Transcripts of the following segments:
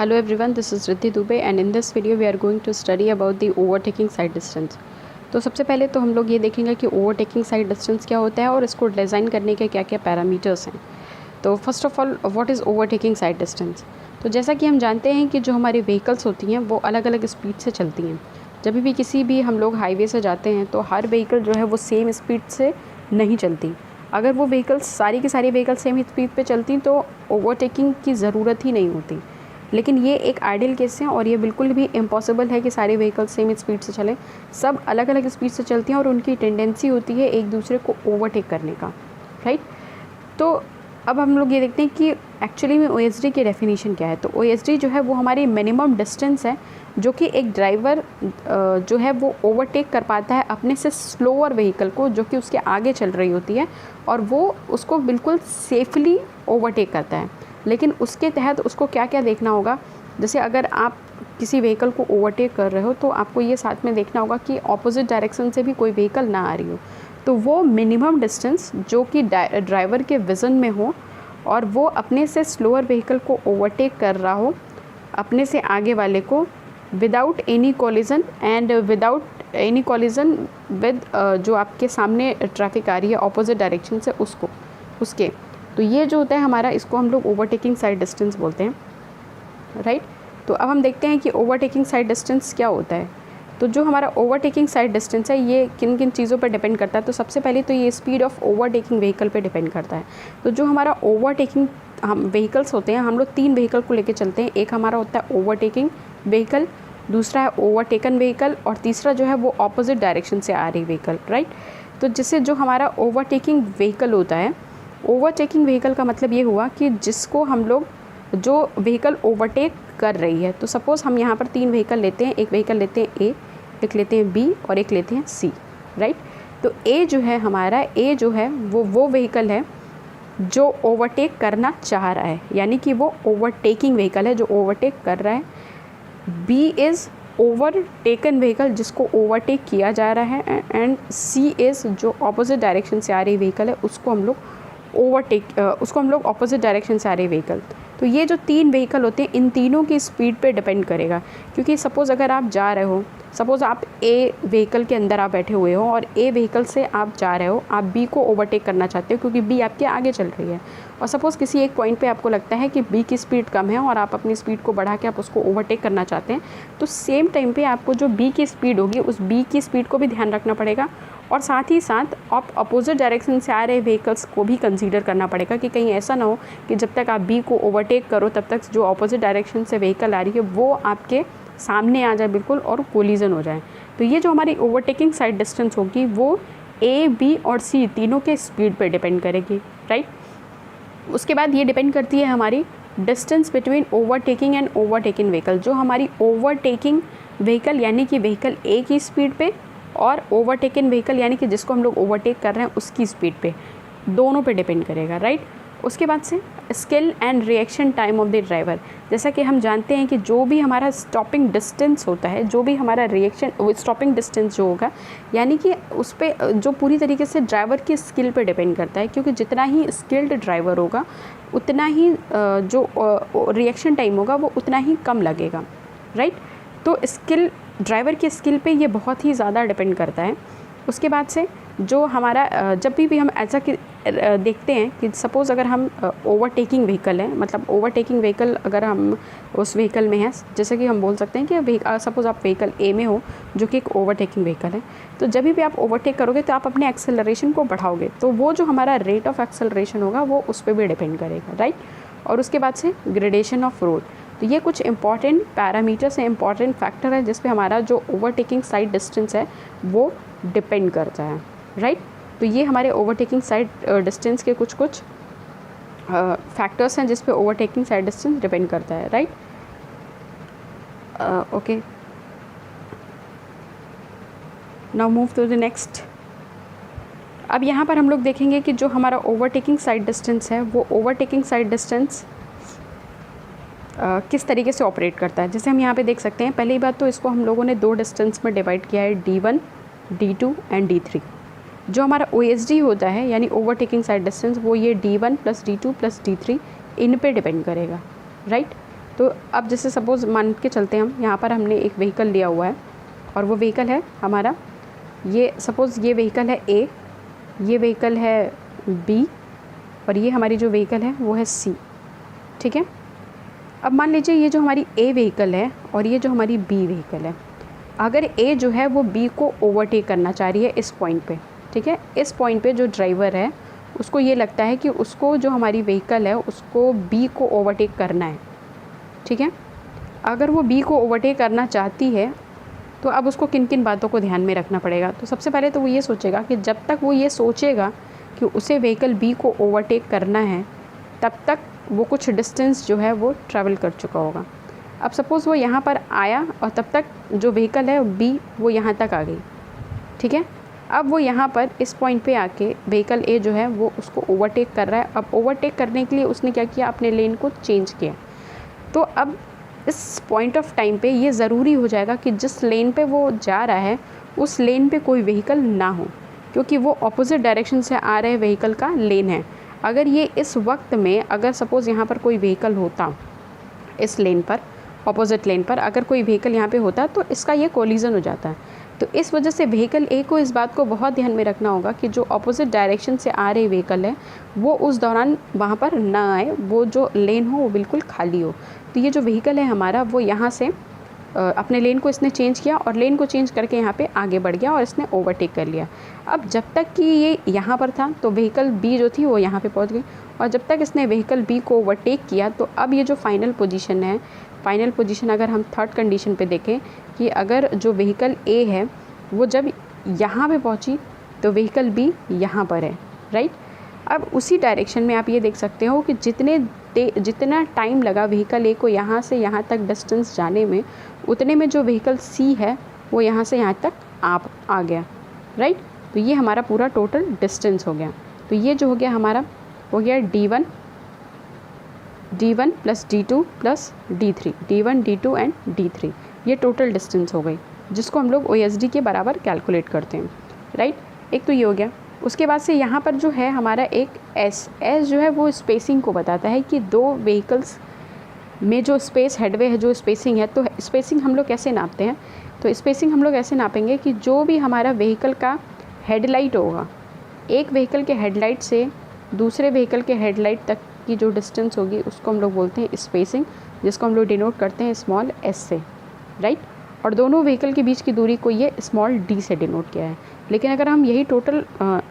Hello everyone, this is Riddhi Dubey and in this video we are going to study about the overtaking side distance। तो सबसे पहले तो हम लोग ये देखेंगे कि ओवरटेकिंग साइड डिस्टेंस क्या होता है और इसको डिज़ाइन करने के क्या क्या पैरामीटर्स हैं। तो first of all what is overtaking side distance. तो जैसा कि हम जानते हैं कि जो हमारी व्हीकल्स होती हैं वो अलग अलग स्पीड से चलती हैं। जब भी किसी भी हम लोग हाईवे से जाते हैं तो हर व्हीकल जो है वो सेम स्पीड से नहीं चलती। अगर वो व्हीकल्स सारी की सारी व्हीकल सेम स्पीड पे चलती तो ओवरटेकिंग की ज़रूरत ही नहीं होती। लेकिन ये एक आइडियल केस है और ये बिल्कुल भी इम्पॉसिबल है कि सारे व्हीकल सेम स्पीड से चलें। सब अलग अलग स्पीड से चलती हैं और उनकी टेंडेंसी होती है एक दूसरे को ओवरटेक करने का, राइट। तो अब हम लोग ये देखते हैं कि एक्चुअली में OSD की डेफिनेशन क्या है। तो OSD जो है वो हमारी मिनिमम डिस्टेंस है जो कि एक ड्राइवर जो है वो ओवरटेक कर पाता है अपने से स्लोअर व्हीकल को जो कि उसके आगे चल रही होती है और वो उसको बिल्कुल सेफली ओवरटेक करता है। लेकिन उसके तहत उसको क्या क्या देखना होगा, जैसे अगर आप किसी व्हीकल को ओवरटेक कर रहे हो तो आपको ये साथ में देखना होगा कि ऑपोजिट डायरेक्शन से भी कोई व्हीकल ना आ रही हो। तो वो मिनिमम डिस्टेंस जो कि ड्राइवर के विज़न में हो और वो अपने से स्लोअर व्हीकल को ओवरटेक कर रहा हो अपने से आगे वाले को without any collision and without any collision with जो आपके सामने ट्रैफिक आ रही है ऑपोजिट डायरेक्शन से उसके। तो ये जो होता है हमारा, इसको हम लोग ओवरटेकिंग साइड डिस्टेंस बोलते हैं, राइट। तो अब हम देखते हैं कि ओवरटेकिंग साइड डिस्टेंस क्या होता है। तो जो हमारा ओवरटेकिंग साइड डिस्टेंस है ये किन किन चीज़ों पर डिपेंड करता है। तो सबसे पहले तो ये स्पीड ऑफ ओवरटेकिंग व्हीकल पे डिपेंड करता है। तो जो हमारा ओवरटेकिंग हम व्हीकल्स होते हैं, हम लोग 3 व्हीकल को लेके चलते हैं। एक हमारा होता है ओवरटेकिंग व्हीकल, दूसरा है ओवरटेकन व्हीकल और तीसरा जो है वो ऑपोजिट डायरेक्शन से आ रही व्हीकल, राइट। तो जिससे जो हमारा ओवरटेकिंग व्हीकल होता है, ओवरटेकिंग व्हीकल का मतलब ये हुआ कि जिसको हम लोग जो व्हीकल ओवरटेक कर रही है। तो सपोज़ हम यहाँ पर 3 व्हीकल लेते हैं, एक व्हीकल लेते हैं ए, एक लेते हैं बी और एक लेते हैं सी, राइट। तो ए जो है हमारा, ए जो है वो व्हीकल है जो ओवरटेक करना चाह रहा है, यानी कि वो ओवरटेकिंग व्हीकल है जो ओवरटेक कर रहा है। बी इज़ ओवरटेकन व्हीकल जिसको ओवरटेक किया जा रहा है एंड सी इज़ जो ऑपोजिट डायरेक्शन से आ रही व्हीकल है उसको हम लोग ऑपोजिट डायरेक्शन से आ रही व्हीकल। तो ये जो 3 व्हीकल होते हैं इन तीनों की स्पीड पे डिपेंड करेगा। क्योंकि सपोज़ अगर आप जा रहे हो, सपोज़ आप ए व्हीकल के अंदर आप बैठे हुए हो और ए व्हीकल से आप जा रहे हो, आप बी को ओवरटेक करना चाहते हो क्योंकि बी आपके आगे चल रही है। और सपोज़ किसी एक पॉइंट पे आपको लगता है कि बी की स्पीड कम है और आप अपनी स्पीड को बढ़ा के आप उसको ओवरटेक करना चाहते हैं। तो सेम टाइम पे आपको जो बी की स्पीड होगी उस बी की स्पीड को भी ध्यान रखना पड़ेगा और साथ ही साथ आप अपोजिट डायरेक्शन से आ रहे व्हीकल्स को भी कंसीडर करना पड़ेगा कि कहीं ऐसा ना हो कि जब तक आप बी को ओवरटेक करो तब तक जो अपोजिट डायरेक्शन से व्हीकल आ रही है वो आपके सामने आ जाए बिल्कुल और कोलिजन हो जाए। तो ये जो हमारी ओवरटेकिंग साइड डिस्टेंस होगी वो ए, बी और सी तीनों के स्पीड पर डिपेंड करेगी, राइट। उसके बाद ये डिपेंड करती है हमारी distance between overtaking and overtaking vehicle. जो हमारी ओवरटेकिंग व्हीकल यानी कि व्हीकल ए की स्पीड पे और ओवरटेकन व्हीकल यानी कि जिसको हम लोग ओवरटेक कर रहे हैं उसकी स्पीड पे, दोनों पे डिपेंड करेगा, राइट। उसके बाद से skill and reaction time of the driver. जैसा कि हम जानते हैं कि जो भी हमारा स्टॉपिंग डिस्टेंस होता है, जो भी हमारा रिएक्शन स्टॉपिंग डिस्टेंस जो होगा, यानी कि उस पर जो पूरी तरीके से ड्राइवर की स्किल पे डिपेंड करता है। क्योंकि जितना ही स्किल्ड ड्राइवर होगा उतना ही जो रिएक्शन टाइम होगा वो उतना ही कम लगेगा, राइट। तो स्किल, ड्राइवर की स्किल पे ये बहुत ही ज़्यादा डिपेंड करता है। उसके बाद से जो हमारा जब भी हम ऐसा कि देखते हैं कि सपोज़ अगर हम ओवरटेकिंग व्हीकल है, मतलब ओवरटेकिंग व्हीकल अगर हम उस व्हीकल में हैं, जैसे कि हम बोल सकते हैं कि सपोज़ आप व्हीकल ए में हो जो कि एक ओवरटेकिंग व्हीकल है, तो जब भी आप ओवरटेक करोगे तो आप अपने एक्सेलरेशन को बढ़ाओगे तो वो जो हमारा रेट ऑफ एक्सेलरेशन होगा वो उस पर भी डिपेंड करेगा, राइट। और उसके बाद से ग्रेडेशन ऑफ रोड। तो ये कुछ इंपॉर्टेंट पैरामीटर्स हैं, इंपॉर्टेंट फैक्टर है जिस पे हमारा जो ओवरटेकिंग साइड डिस्टेंस है वो डिपेंड करता है, राइट। तो ये हमारे ओवरटेकिंग साइड डिस्टेंस के कुछ फैक्टर्स हैं जिस पे ओवरटेकिंग साइड डिस्टेंस डिपेंड करता है, right. Okay, now move to the next. अब यहाँ पर हम लोग देखेंगे कि जो हमारा ओवरटेकिंग साइड डिस्टेंस है वो ओवरटेकिंग साइड डिस्टेंस किस तरीके से ऑपरेट करता है। जैसे हम यहाँ पे देख सकते हैं, पहली बात तो इसको हम लोगों ने 2 डिस्टेंस में डिवाइड किया है, D1, D2 एंड D3। जो हमारा OSD होता है यानी ओवरटेकिंग साइड डिस्टेंस वो ये D1 + D2 + D3 इन पे डिपेंड करेगा, राइट। तो अब जैसे सपोज़ मान के चलते हैं हम, यहाँ पर हमने एक व्हीकल लिया हुआ है और वो व्हीकल है हमारा, ये सपोज़ ये व्हीकल है ए, ये व्हीकल है बी और ये हमारी जो व्हीकल है वो है सी, ठीक है। अब मान लीजिए ये जो हमारी ए व्हीकल है और ये जो हमारी बी व्हीकल है, अगर ए जो है वो बी को ओवरटेक करना चाह रही है इस पॉइंट पे, ठीक है। इस पॉइंट पे जो ड्राइवर है उसको ये लगता है कि उसको जो हमारी व्हीकल है उसको बी को ओवरटेक करना है, ठीक है। अगर वो बी को ओवरटेक करना चाहती है तो अब उसको किन किन बातों को ध्यान में रखना पड़ेगा। तो सबसे पहले तो वो ये सोचेगा कि जब तक वो ये सोचेगा कि उसे व्हीकल बी को ओवरटेक करना है तब तक वो कुछ डिस्टेंस जो है वो ट्रैवल कर चुका होगा। अब सपोज़ वो यहाँ पर आया और तब तक जो व्हीकल है बी वो यहाँ तक आ गई, ठीक है। अब वो यहाँ पर इस पॉइंट पे आके व्हीकल ए जो है वो उसको ओवरटेक कर रहा है। अब ओवरटेक करने के लिए उसने क्या किया, अपने लेन को चेंज किया। तो अब इस पॉइंट ऑफ टाइम पे ये ज़रूरी हो जाएगा कि जिस लेन पे वो जा रहा है उस लेन पे कोई व्हीकल ना हो, क्योंकि वो ऑपोजिट डायरेक्शन से आ रहे व्हीकल का लेन है। अगर ये इस वक्त में अगर सपोज़ यहाँ पर कोई व्हीकल होता, इस लेन पर ऑपोजिट लेन पर अगर कोई व्हीकल यहाँ पे होता तो इसका ये कोलिजन हो जाता है। तो इस वजह से व्हीकल ए को इस बात को बहुत ध्यान में रखना होगा कि जो ऑपोजिट डायरेक्शन से आ रही व्हीकल है वो उस दौरान वहाँ पर ना आए, वो जो लेन हो वो बिल्कुल खाली हो। तो ये जो व्हीकल है हमारा वो यहाँ से अपने लेन को इसने चेंज किया और लेन को चेंज करके यहाँ पे आगे बढ़ गया और इसने ओवरटेक कर लिया। अब जब तक कि ये यहाँ पर था तो व्हीकल बी जो थी वो यहाँ पे पहुँच गई, और जब तक इसने व्हीकल बी को ओवरटेक किया तो अब ये जो फाइनल पोजीशन है, फाइनल पोजीशन अगर हम थर्ड कंडीशन पे देखें कि अगर जो व्हीकल ए है वो जब यहाँ पे पहुँची तो व्हीकल बी यहाँ पर है, राइट। अब उसी डायरेक्शन में आप ये देख सकते हो कि जितना टाइम लगा व्हीकल ए को यहाँ से यहाँ तक डिस्टेंस जाने में, उतने में जो व्हीकल सी है वो यहाँ से यहाँ तक आ गया, राइट। तो ये हमारा पूरा टोटल डिस्टेंस हो गया। तो ये जो हो गया हमारा हो गया D1 plus D2 plus D3, D1 D2 and D3, ये टोटल डिस्टेंस हो गई जिसको हम लोग OSD के बराबर कैलकुलेट करते हैं, राइट। एक तो ये हो गया। उसके बाद से यहाँ पर जो है हमारा एक S जो है वो स्पेसिंग को बताता है कि दो व्हीकल्स में जो स्पेस हेडवे है, जो स्पेसिंग है। तो स्पेसिंग हम लोग कैसे नापते हैं, तो स्पेसिंग हम लोग ऐसे नापेंगे कि जो भी हमारा व्हीकल का हेडलाइट होगा, एक व्हीकल के हेडलाइट से दूसरे व्हीकल के हेडलाइट तक की जो डिस्टेंस होगी उसको हम लोग बोलते हैं स्पेसिंग, जिसको हम लोग डिनोट करते हैं स्मॉल s से, राइट। और दोनों व्हीकल के बीच की दूरी को ये स्मॉल d से डिनोट किया है। लेकिन अगर हम यही टोटल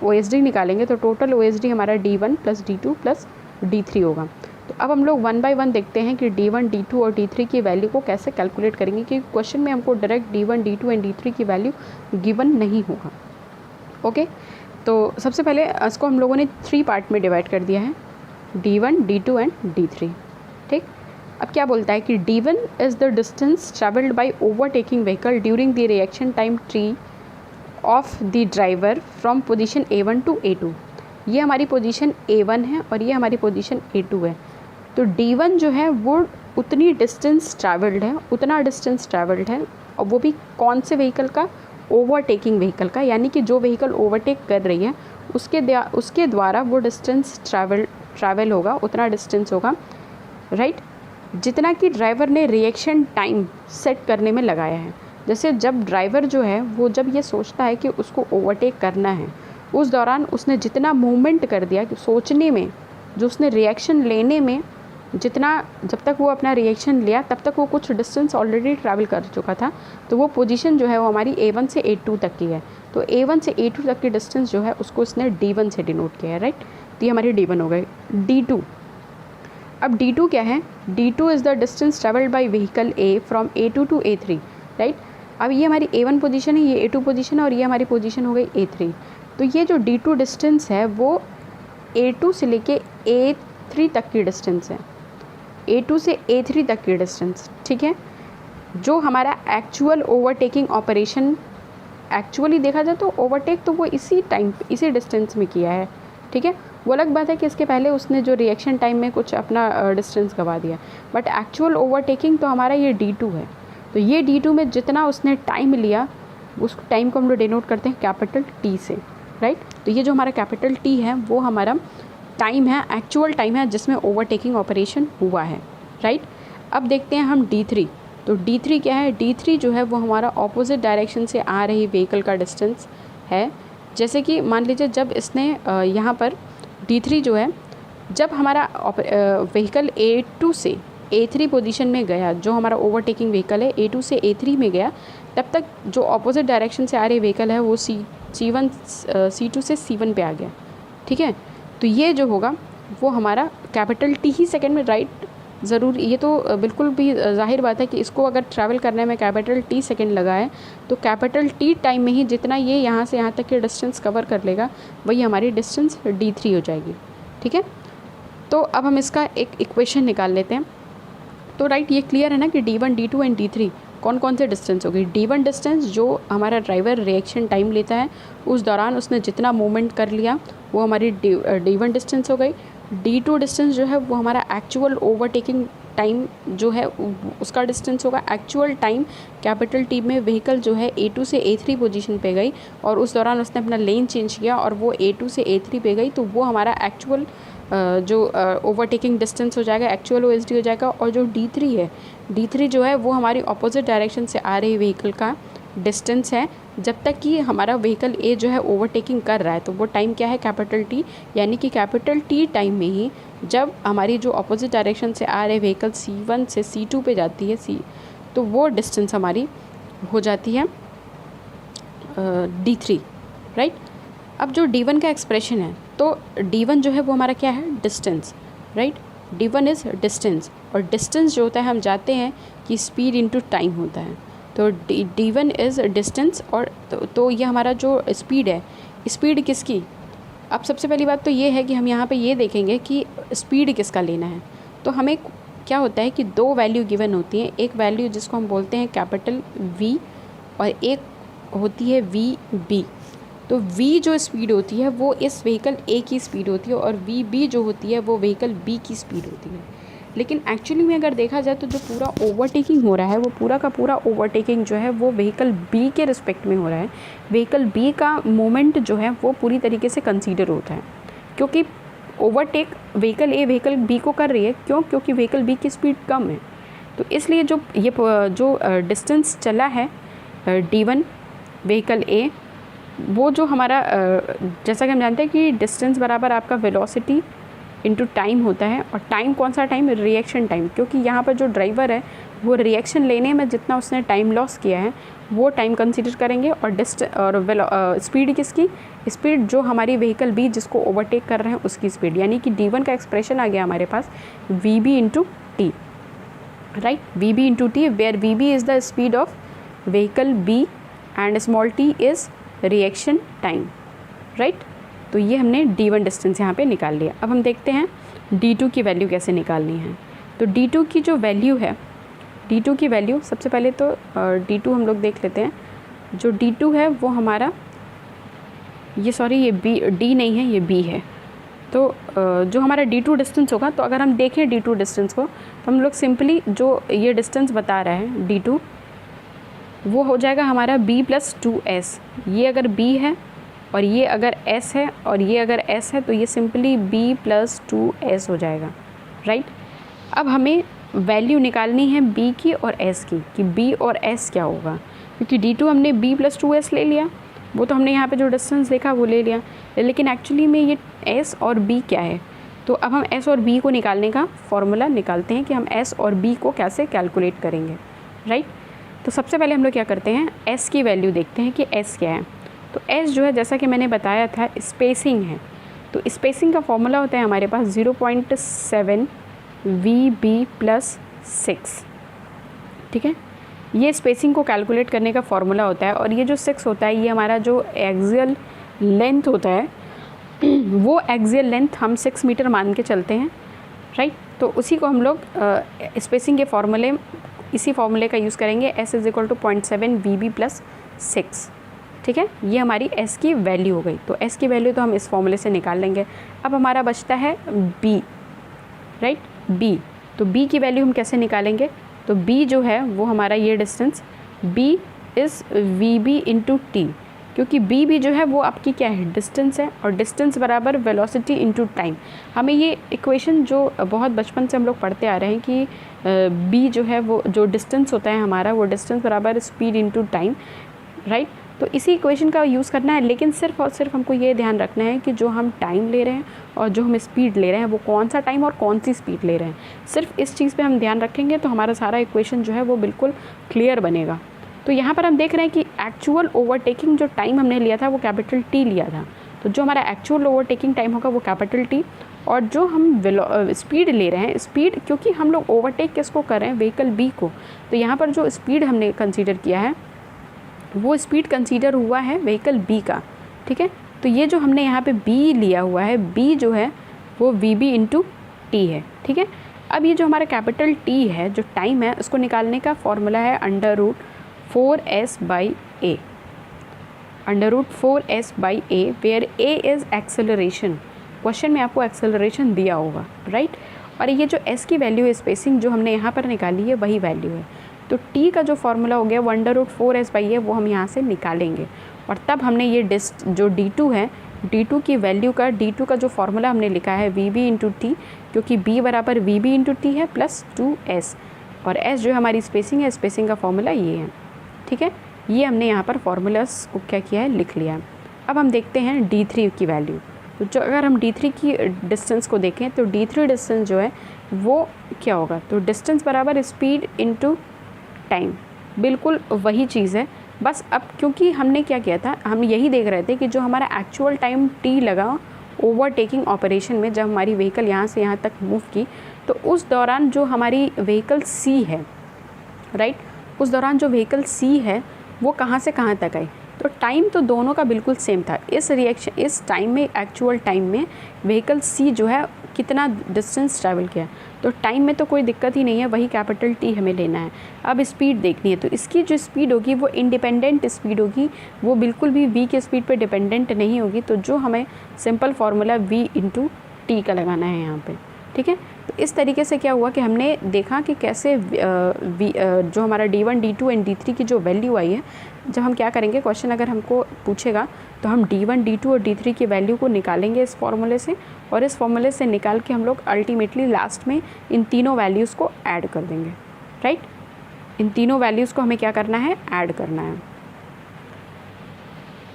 OSD निकालेंगे तो टोटल OSD हमारा D1 plus D2 plus D3 होगा। तो अब हम लोग 1 बाय 1 देखते हैं कि D1, D2 और D3 की वैल्यू को कैसे कैलकुलेट करेंगे, क्योंकि क्वेश्चन में हमको direct D1, D2 and D3 की वैल्यू गिवन नहीं होगा। ओके, तो सबसे पहले इसको हम लोगों ने 3 पार्ट में डिवाइड कर दिया है, D1, D2 एंड D3, ठीक। अब क्या बोलता है कि D1 is the distance travelled by overtaking vehicle during the reaction time T of the driver from position A1 to A2। ये हमारी पोजीशन A1 है और ये हमारी पोजीशन A2 है। तो D1 जो है वो उतनी डिस्टेंस ट्रैवल्ड है, उतना डिस्टेंस ट्रैवल्ड है, और वो भी कौन से व्हीकल का, ओवरटेकिंग व्हीकल का, यानी कि जो व्हीकल ओवरटेक कर रही है उसके द्वारा वो डिस्टेंस ट्रैवल होगा, उतना डिस्टेंस होगा, राइट, जितना कि ड्राइवर ने रिएक्शन टाइम सेट करने में लगाया है। जैसे जब ड्राइवर जो है वो जब ये सोचता है कि उसको ओवरटेक करना है, उस दौरान उसने जितना मूवमेंट कर दिया कि सोचने में, जो उसने रिएक्शन लेने में जितना, जब तक वो अपना रिएक्शन लिया तब तक वो कुछ डिस्टेंस ऑलरेडी ट्रैवल कर चुका था। तो वो पोजीशन जो है वो हमारी A1 से A2 तक की है। तो A1 से A2 तक की डिस्टेंस जो है उसको उसने D1 से डिनोट किया है, राइट। तो ये हमारी D1 हो गई। D2, अब D2 क्या है, D2 is the distance travelled by vehicle A from A2 to A3, right. अब ये हमारी A1 पोजीशन है, ये A2 पोजीशन है और ये हमारी पोजीशन हो गई A3। तो ये जो D2 डिस्टेंस है वो A2 से लेके A3 तक की डिस्टेंस है, A2 से A3 तक की डिस्टेंस, ठीक है। जो हमारा एक्चुअल ओवरटेकिंग ऑपरेशन, एक्चुअली देखा जाए तो ओवरटेक तो वो इसी टाइम, इसी डिस्टेंस में किया है, ठीक है। वो अलग बात है कि इसके पहले उसने जो रिएक्शन टाइम में कुछ अपना डिस्टेंस गवा दिया, बट एक्चुअल ओवरटेकिंग तो हमारा ये D2 है। तो ये D2 में जितना उसने टाइम लिया उस टाइम को हम लोग डिनोट करते हैं कैपिटल T से, राइट। तो ये जो हमारा कैपिटल T है वो हमारा टाइम है, एक्चुअल टाइम है जिसमें ओवरटेकिंग ऑपरेशन हुआ है, राइट। अब देखते हैं हम D3। तो D3 क्या है? D3 जो है वो हमारा ऑपोजिट डायरेक्शन से आ रही व्हीकल का डिस्टेंस है। जैसे कि मान लीजिए जब इसने यहाँ पर D3 जो है, जब हमारा व्हीकल A2 से A3 पोजीशन में गया, जो हमारा ओवरटेकिंग व्हीकल है A2 से A3 में गया, तब तक जो ऑपोजिट डायरेक्शन से आ रही व्हीकल है वो C2 से C1 पे आ गया। ठीक है, तो ये जो होगा वो हमारा कैपिटल T ही सेकंड में, राइट? ज़रूर, ये तो बिल्कुल भी जाहिर बात है कि इसको अगर ट्रैवल करने में कैपिटल T सेकंड लगा है, तो कैपिटल T टाइम में ही जितना ये यहाँ से यहाँ तक के डिस्टेंस कवर कर लेगा, वही हमारी डिस्टेंस D3 हो जाएगी। ठीक है, तो अब हम इसका एक इक्वेशन निकाल लेते हैं। तो राइट, ये क्लियर है ना कि D1, D2 एंड D3 कौन कौन से डिस्टेंस हो गई। D1 डिस्टेंस जो हमारा ड्राइवर रिएक्शन टाइम लेता है, उस दौरान उसने जितना मूवमेंट कर लिया वो हमारी D1 डिस्टेंस हो गई। D2 डिस्टेंस जो है वो हमारा एक्चुअल ओवरटेकिंग टाइम जो है उसका डिस्टेंस होगा। एक्चुअल टाइम कैपिटल T में व्हीकल जो है A2 से A3 पोजीशन पे गई और उस दौरान उसने अपना लेन चेंज किया और वो A2 से A3 पे गई, तो वो हमारा एक्चुअल जो ओवरटेकिंग डिस्टेंस हो जाएगा, एक्चुअल OSD हो जाएगा। और जो D3 है, D3 जो है वो हमारी ऑपोजिट डायरेक्शन से आ रही व्हीकल का डिस्टेंस है, जब तक कि हमारा व्हीकल A जो है ओवरटेकिंग कर रहा है। तो वो टाइम क्या है? कैपिटल T, यानी कि कैपिटल T टाइम में ही जब हमारी जो ऑपोजिट डायरेक्शन से आ रहे व्हीकल C1 से C2 पे जाती है, तो वो डिस्टेंस हमारी हो जाती है D3, राइट? अब जो D1 का एक्सप्रेशन है, तो D1 जो है वो हमारा क्या है? Distance, right? D1 is distance, और डिस्टेंस जो होता है हम जानते हैं कि स्पीड इनटू टाइम होता है। तो D1 इज़ डिस्टेंस, और तो ये हमारा जो स्पीड है, स्पीड किसकी? अब सबसे पहली बात तो ये है कि हम यहाँ पे ये देखेंगे कि स्पीड किसका लेना है। तो हमें क्या होता है कि दो वैल्यू गिवन होती हैं, एक वैल्यू जिसको हम बोलते हैं कैपिटल V और एक होती है VB। तो V जो स्पीड होती है वो इस व्हीकल A की स्पीड होती है, और VB जो होती है वो व्हीकल B की स्पीड होती है। लेकिन एक्चुअली में अगर देखा जाए तो जो पूरा ओवरटेकिंग हो रहा है, वो पूरा का पूरा ओवरटेकिंग जो है वो व्हीकल B के रिस्पेक्ट में हो रहा है। व्हीकल B का मोमेंट जो है वो पूरी तरीके से कंसीडर होता है, क्योंकि overtake vehicle A vehicle B को कर रही है। क्यों? क्योंकि व्हीकल B की स्पीड कम है। तो इसलिए जो डिस्टेंस चला है D1 व्हीकल A, वो जो हमारा जैसा कि हम जानते हैं कि डिस्टेंस बराबर आपका वेलोसिटी इनटू टाइम होता है। और टाइम कौन सा टाइम? रिएक्शन टाइम, क्योंकि यहाँ पर जो ड्राइवर है वो रिएक्शन लेने में जितना उसने टाइम लॉस किया है वो टाइम कंसीडर करेंगे। और स्पीड किसकी? स्पीड जो हमारी व्हीकल B जिसको ओवरटेक कर रहे हैं उसकी स्पीड, यानी कि D1 का एक्सप्रेशन आ गया हमारे पास VB into T, right? VB into T, where VB is the speed of vehicle B and small t is reaction time, right? तो ये हमने D1 डिस्टेंस यहाँ पे निकाल लिया। अब हम देखते हैं D2 की वैल्यू कैसे निकालनी है। तो D2 की जो वैल्यू है, D2 की वैल्यू सबसे पहले तो D2 हम लोग देख लेते हैं। जो D2 है वो हमारा ये D नहीं है, ये B है। तो जो हमारा D2 डिस्टेंस होगा, तो अगर हम देखें D2 डिस्टेंस को, तो हम लोग सिंपली जो ये डिस्टेंस बता रहे हैं D2, वो हो जाएगा हमारा B + 2S। ये अगर B है और ये अगर S है और ये अगर S है, तो ये सिंपली B + 2S हो जाएगा, राइट? अब हमें वैल्यू निकालनी है B की और S की, कि B और S क्या होगा, क्योंकि D2 हमने B + 2S ले लिया, वो तो हमने यहाँ पे जो डिस्टेंस देखा वो ले लिया, लेकिन एक्चुअली में ये S और B क्या है। तो अब हम S और B को निकालने का फॉर्मूला निकालते हैं कि हम S और B को कैसे कैलकुलेट करेंगे, राइट? तो सबसे पहले हम लोग क्या करते हैं, S की वैल्यू देखते हैं कि S क्या है। तो S जो है, जैसा कि मैंने बताया था, स्पेसिंग है। तो स्पेसिंग का फॉर्मूला होता है हमारे पास 0.7 VB + 6, ठीक है? ये स्पेसिंग को कैलकुलेट करने का फॉर्मूला होता है। और ये जो 6 होता है, ये हमारा जो एक्सियल लेंथ होता है, वो एक्सियल लेंथ हम 6 मीटर मान के चलते हैं, राइट? तो उसी को हम लोग स्पेसिंग के फॉर्मूले, इसी फॉर्मूले का यूज़ करेंगे। S = 0.7 VB + 6, ठीक है? ये हमारी S की वैल्यू हो गई। तो S की वैल्यू तो हम इस फॉर्मूले से निकाल लेंगे। अब हमारा बचता है B, राइट? B, तो B की वैल्यू हम कैसे निकालेंगे? तो B जो है वो हमारा ये distance B is VB into T, क्योंकि बी भी जो है वो आपकी क्या है, डिस्टेंस है, और डिस्टेंस बराबर वेलोसिटी इनटू टाइम। हमें ये इक्वेशन जो बहुत बचपन से हम लोग पढ़ते आ रहे हैं कि बी जो है वो जो डिस्टेंस होता है हमारा, वो डिस्टेंस बराबर स्पीड इनटू टाइम, राइट। तो इसी इक्वेशन का यूज़ करना है, लेकिन सिर्फ और सिर्फ हमको ये ध्यान रखना है कि जो हम टाइम ले रहे हैं और जो हम स्पीड ले रहे हैं वो कौन सा टाइम और कौन सी स्पीड ले रहे हैं। सिर्फ इस चीज़ पे हम ध्यान रखेंगे तो हमारा सारा इक्वेशन जो है वो बिल्कुल क्लियर बनेगा। तो यहाँ पर हम देख रहे हैं कि एक्चुअल ओवरटेकिंग जो टाइम हमने लिया था वो कैपिटल टी लिया था। तो जो हमारा एक्चुअल ओवरटेकिंग टाइम होगा वो कैपिटल टी, और जो हम स्पीड ले रहे हैं, स्पीड क्योंकि हम लोग ओवरटेक किसको कर रहे हैं, व्हीकल बी को, तो यहाँ पर जो स्पीड हमने कंसीडर किया है वो स्पीड कंसीडर हुआ है व्हीकल बी का, ठीक है। तो ये जो हमने यहाँ पे बी लिया हुआ है, बी जो है वो वी बी इंटू टी है, ठीक है। अब ये जो हमारा कैपिटल टी है, जो टाइम है, उसको निकालने का फॉर्मूला है √4s/a, √4s/a, where a is acceleration. Question में आपको एक्सेलरेशन दिया होगा, राइट। और ये जो s की वैल्यू है, स्पेसिंग जो हमने यहाँ पर निकाली है, वही वैल्यू है। तो t का जो फॉर्मूला हो गया 1/4s/a, वो हम यहाँ से निकालेंगे, और तब हमने ये जो d2 है, d2 की वैल्यू का, d2 का जो फॉर्मूला हमने लिखा है vb इंटू टी, क्योंकि b बराबर vb इंटू टी है प्लस 2s, और s जो हमारी स्पेसिंग है, स्पेसिंग का फॉर्मूला ये है, ठीक है। ये हमने यहाँ पर फॉर्मूलास को क्या किया है, लिख लिया है। अब हम देखते हैं d3 की वैल्यू। तो जो अगर हम d3 की डिस्टेंस को देखें तो d3 डिस्टेंस जो है वो क्या होगा, तो डिस्टेंस बराबर स्पीड इनटू टाइम, बिल्कुल वही चीज़ है। बस अब क्योंकि हमने क्या किया था, हम यही देख रहे थे कि जो हमारा एक्चुअल टाइम टी लगा ओवरटेकिंग ऑपरेशन में, जब हमारी व्हीकल यहाँ से यहाँ तक मूव की, तो उस दौरान जो हमारी व्हीकल सी है, राइट, उस दौरान जो व्हीकल सी है वो कहाँ से कहाँ तक आई। तो टाइम तो दोनों का बिल्कुल सेम था। इस टाइम में, एक्चुअल टाइम में व्हीकल सी जो है कितना डिस्टेंस ट्रैवल किया, तो टाइम में तो कोई दिक्कत ही नहीं है, वही कैपिटल टी हमें लेना है। अब स्पीड देखनी है, तो इसकी जो स्पीड होगी वो इंडिपेंडेंट स्पीड होगी, वो बिल्कुल भी वी के स्पीड पे डिपेंडेंट नहीं होगी। तो जो हमें simple formula v into T का लगाना है यहाँ पे, ठीक है। तो इस तरीके से क्या हुआ कि हमने देखा कि कैसे जो हमारा d1, d2 एंड d3 की जो वैल्यू आई है, जब हम क्या करेंगे, क्वेश्चन अगर हमको पूछेगा तो हम d1, d2 और d3 की वैल्यू को निकालेंगे इस फॉर्मूले से, और इस फॉर्मूले से निकाल के हम लोग अल्टीमेटली लास्ट में इन तीनों वैल्यूज़ को ऐड कर देंगे, राइट। इन तीनों वैल्यूज़ को हमें क्या करना है, ऐड करना है।